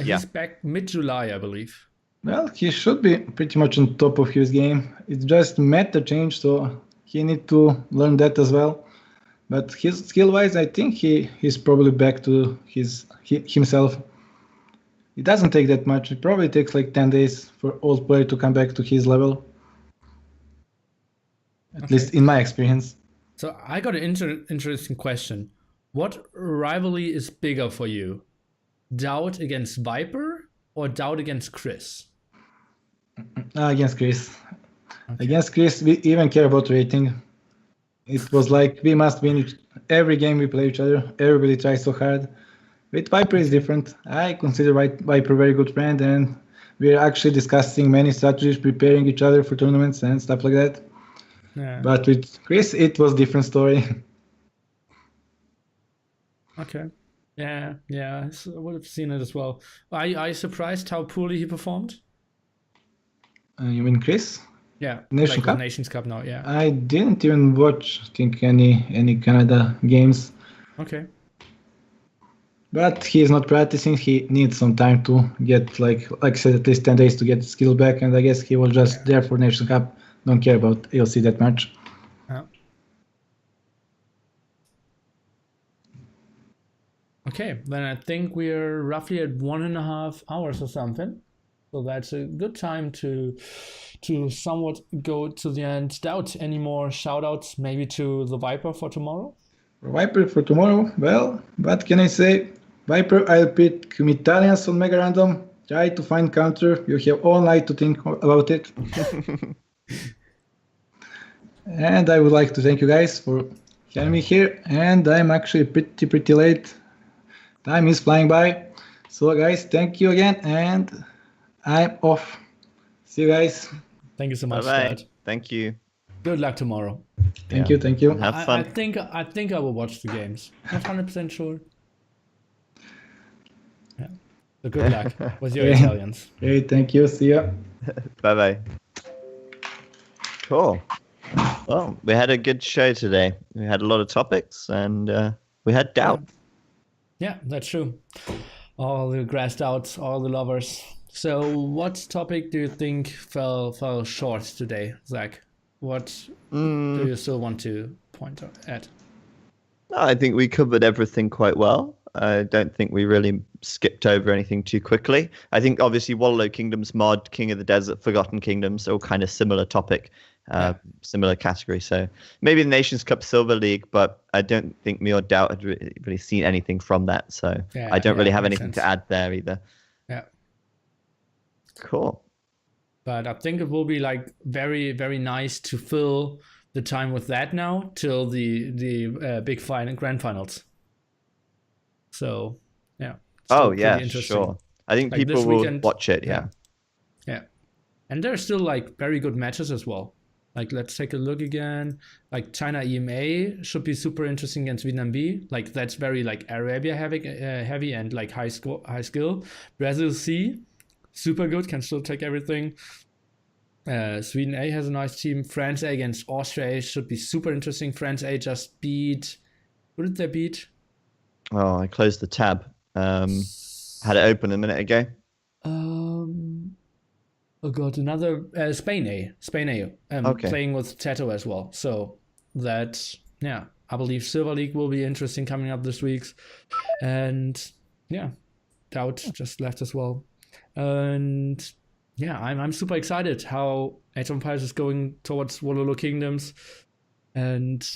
He's back mid-July, I believe. Well, he should be pretty much on top of his game. It's just meta change, so he need to learn that as well. But his skill-wise, I think he's probably back to himself. It doesn't take that much. It probably takes like 10 days for old player to come back to his level. At least in my experience. So I got an interesting question. What rivalry is bigger for you? DauT against Viper or DauT against Chris? Against Chris. Okay. Against Chris, we even care about rating. It was like we must win every game we play each other. Everybody tries so hard. With Viper is different. I consider Viper a very good friend, and we're actually discussing many strategies, preparing each other for tournaments and stuff like that. Yeah. But with Chris, it was a different story. Okay. Yeah, I would have seen it as well. Are you surprised how poorly he performed? You mean Chris? Yeah, Nation Cup? Nations Cup now, yeah. I didn't even watch, I think, any Canada games. Okay. But he's not practicing. He needs some time to get, like I said, at least 10 days to get the skill back. And I guess he was just there for Nation Cup. Don't care about AOC that much. Yeah. Okay, then I think we're roughly at 1.5 hours or something. So that's a good time to somewhat go to the end. DauT, any more shout-outs maybe to the Viper for tomorrow? Viper for tomorrow? Well, what can I say? Viper, I'll pick Italians on Mega Random. Try to find counter. You have all night to think about it. And I would like to thank you guys for having me here. And I'm actually pretty late. Time is flying by. So guys, thank you again. And I'm off. See you guys. Thank you so much. Bye-bye. Thank you. Good luck tomorrow. Thank you. Have fun. I think I will watch the games. Not 100% sure. Yeah. So good luck with your Italians. Okay, thank you. See ya. Bye-bye. Cool. Well, we had a good show today. We had a lot of topics, and we had DauT. Yeah, that's true. All the grassed out, all the lovers. So what topic do you think fell short today, Zach? What do you still want to point at? No, I think we covered everything quite well. I don't think we really skipped over anything too quickly. I think obviously Wololokingdoms-Mod, King of the Desert, Forgotten Kingdoms are all kind of similar topic, similar category. So maybe the Nations Cup Silver League, but I don't think me or DauT had really seen anything from that. So I don't really have anything to add there either. Yeah. Cool. But I think it will be like very, very nice to fill the time with that now till the big grand finals. So yeah. Oh yeah, sure. I think like people will watch it. Yeah. And there's still like very good matches as well. Like let's take a look again. Like China EMA should be super interesting against Vietnam B. Like that's very like Arabia heavy and like high skill. Brazil C, super good, can still take everything. Sweden A has a nice team. France A against Austria A should be super interesting. France A just beat. Who did they beat? Oh, I closed the tab. Had it open a minute ago. Oh god, another Spain A. Okay. Playing with Tato as well. So that, yeah, I believe Silver League will be interesting coming up this week. And yeah, DauT just left as well. And yeah, I'm super excited how Age of Empires is going towards Wololokingdoms, and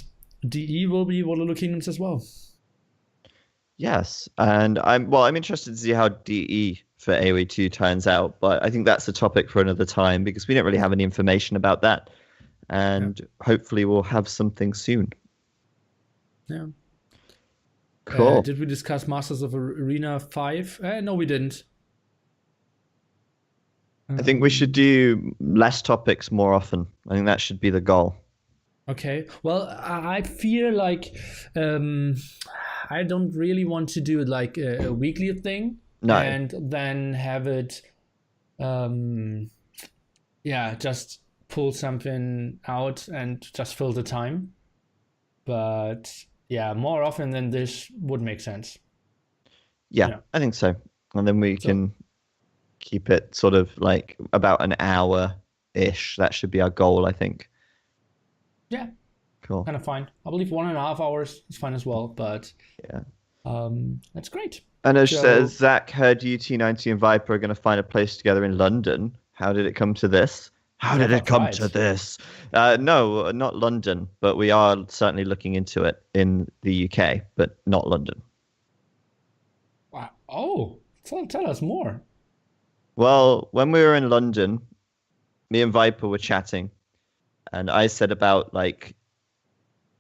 DE will be Wololokingdoms as well. Yes, and I'm interested to see how DE for AOE2 turns out, but I think that's a topic for another time because we don't really have any information about that, and hopefully we'll have something soon. Yeah. Cool. Did we discuss Masters of Arena 5? No, we didn't. I think we should do less topics more often. I think that should be the goal. Okay. Well, I feel like I don't really want to do like a weekly thing. No. And then have it, just pull something out and just fill the time. But yeah, more often than this would make sense. Yeah. I think so. And then we can keep it sort of like about an hour-ish. That should be our goal, I think. Yeah, Cool. kind of fine. I believe 1.5 hours is fine as well, but Yeah. that's great. And as So- Zach heard you, T90 and Viper are going to find a place together in London. How did it come to this? How did it come to this? No, not London, but we are certainly looking into it in the UK, but not London. Wow. Oh, tell us more. Well, when we were in London, me and Viper were chatting, and I said about like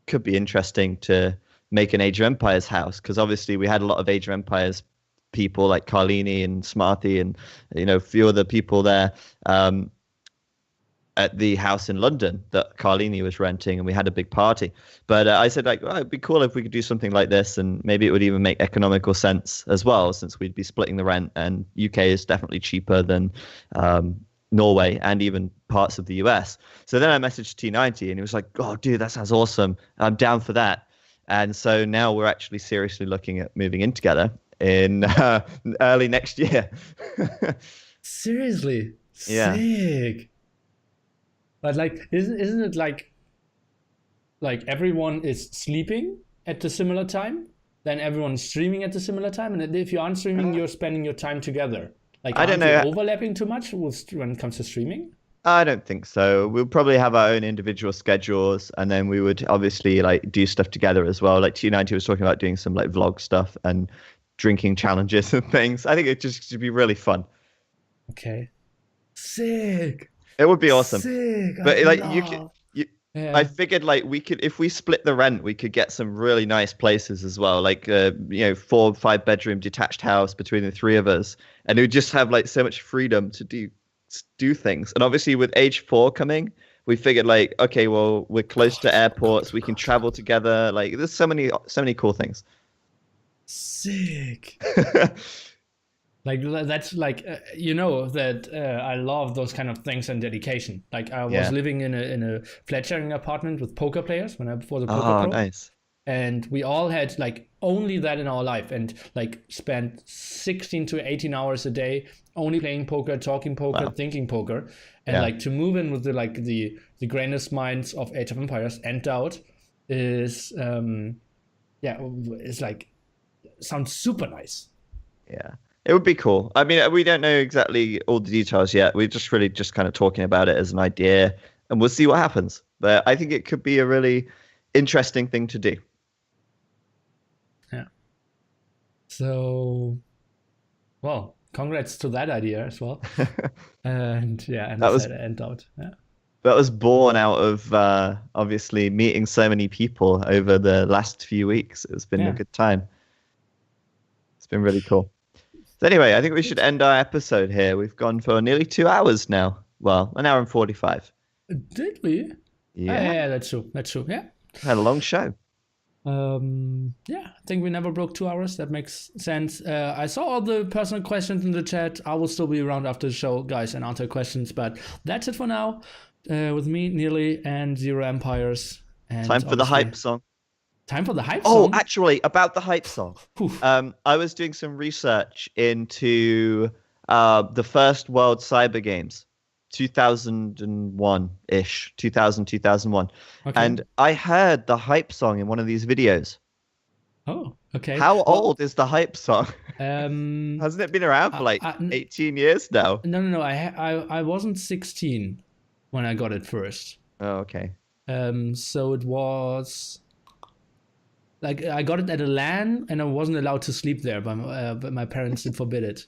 could be interesting to make an Age of Empires house, because obviously we had a lot of Age of Empires people like Carlini and Smarty and a few other people there at the house in London that Carlini was renting, and we had a big party. But I said like, it'd be cool if we could do something like this, and maybe it would even make economical sense as well, since we'd be splitting the rent, and UK is definitely cheaper than Norway and even parts of the US. So then I messaged T90 and he was like, oh dude, that sounds awesome, I'm down for that. And so now we're actually seriously looking at moving in together in early next year. Seriously? Yeah. Sick. But like, isn't it like everyone is sleeping at the similar time, then everyone's streaming at the similar time, and if you aren't streaming, you're spending your time together. Like, I don't aren't know. you overlapping too much when it comes to streaming? I don't think so. We'll probably have our own individual schedules, and then we would obviously like do stuff together as well. Like T90 was talking about doing some like vlog stuff and drinking challenges and things. I think it just should be really fun. Okay. Sick. It would be awesome. Sick. But I like love- Yeah. I figured like we could, if we split the rent, we could get some really nice places as well. Like 4 or 5 bedroom detached house between the 3 of us, and it would just have like so much freedom to do things. And obviously with Age 4 coming, we figured like, okay, well, we're close to airports, we can travel together. Like there's so many cool things. Sick. Like that's like that I love those kind of things and dedication. Like I was living in a flat sharing apartment with poker players before the poker pro. Nice. And we all had like only that in our life, and like spent 16 to 18 hours a day only playing poker, talking poker, thinking poker. And like to move in with the grandest minds of Age of Empires and DauT is it's like sounds super nice. Yeah. It would be cool. I mean, we don't know exactly all the details yet. We're just really just kind of talking about it as an idea, and we'll see what happens. But I think it could be a really interesting thing to do. Yeah. So, well, congrats to that idea as well. And That was DauT. Yeah. That was born out of obviously meeting so many people over the last few weeks. It's been a good time. It's been really cool. So anyway, I think we should end our episode here. We've gone for nearly 2 hours now. Well, 1 hour and 45. Did we? Yeah, that's true. That's true. Yeah. Had a long show. I think we never broke 2 hours. That makes sense. I saw all the personal questions in the chat. I will still be around after the show, guys, and answer questions. But that's it for now. With me, Nearly, and Zero Empires. And time for the hype song. Time for the hype song? song? Actually, about the hype song. I was doing some research into the first World Cyber Games, 2001-ish, 2001. Okay. And I heard the hype song in one of these videos. Oh, okay. How old is the hype song? Hasn't it been around for like 18 years now? No. I wasn't 16 when I got it first. Oh, okay. So it was... Like, I got it at a LAN, and I wasn't allowed to sleep there, but my parents did forbid it.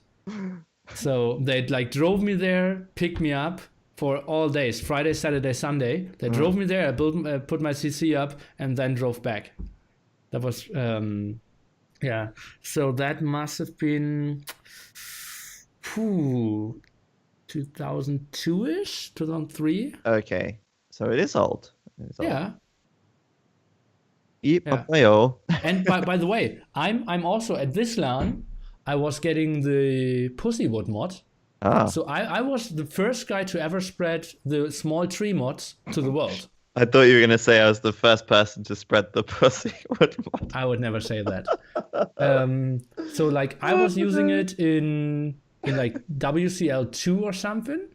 So they like drove me there, picked me up for all days, Friday, Saturday, Sunday. They drove me there, I put my CC up, and then drove back. That was, So that must have been 2002-ish, 2003. Okay, so it is old. Yeah. And by the way, I'm also at this LAN. I was getting the Pussywood mod. So I was the first guy to ever spread the small tree mods to the world. I thought you were gonna say I was the first person to spread the Pussywood mod. I would never say that. So like I was using it in in like WCL2 or something.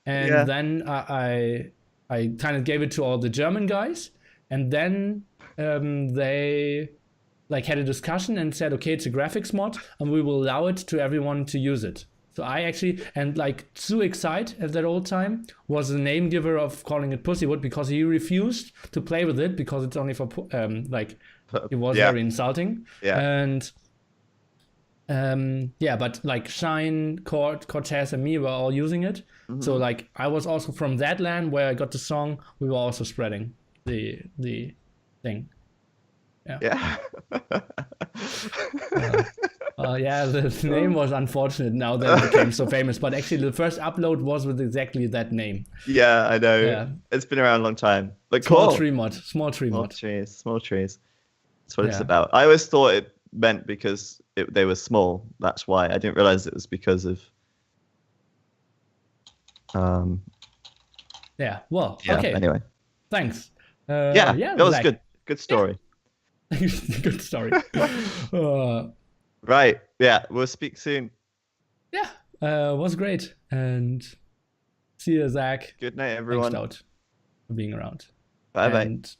And Yeah. then I kind of gave it to all the German guys, and then they like had a discussion and said, okay, it's a graphics mod, and we will allow it to everyone to use it. So I actually, and like Too Excite at that old time was the name giver of calling it Pussywood, because he refused to play with it because it's only for like it was very insulting. Yeah. And but like Shine, Cortez, and me were all using it. So like I was also from that land where I got the song. We were also spreading the thing. Yeah. The name was unfortunate now that it became so famous. But actually, the first upload was with exactly that name. Yeah, I know. Yeah. It's been around a long time. But Small cool. tree mod. Small tree mod. Small trees. That's what it's about. I always thought it meant because they were small. That's why. I didn't realize it was because of. Yeah. Well. Yeah. Okay. Anyway. Thanks. That was Zach. good. Good story. Good story. Right. Yeah. We'll speak soon. Yeah. Was great. And see you, Zach. Good night, everyone. Thanks, DauT, for being around. Bye bye. And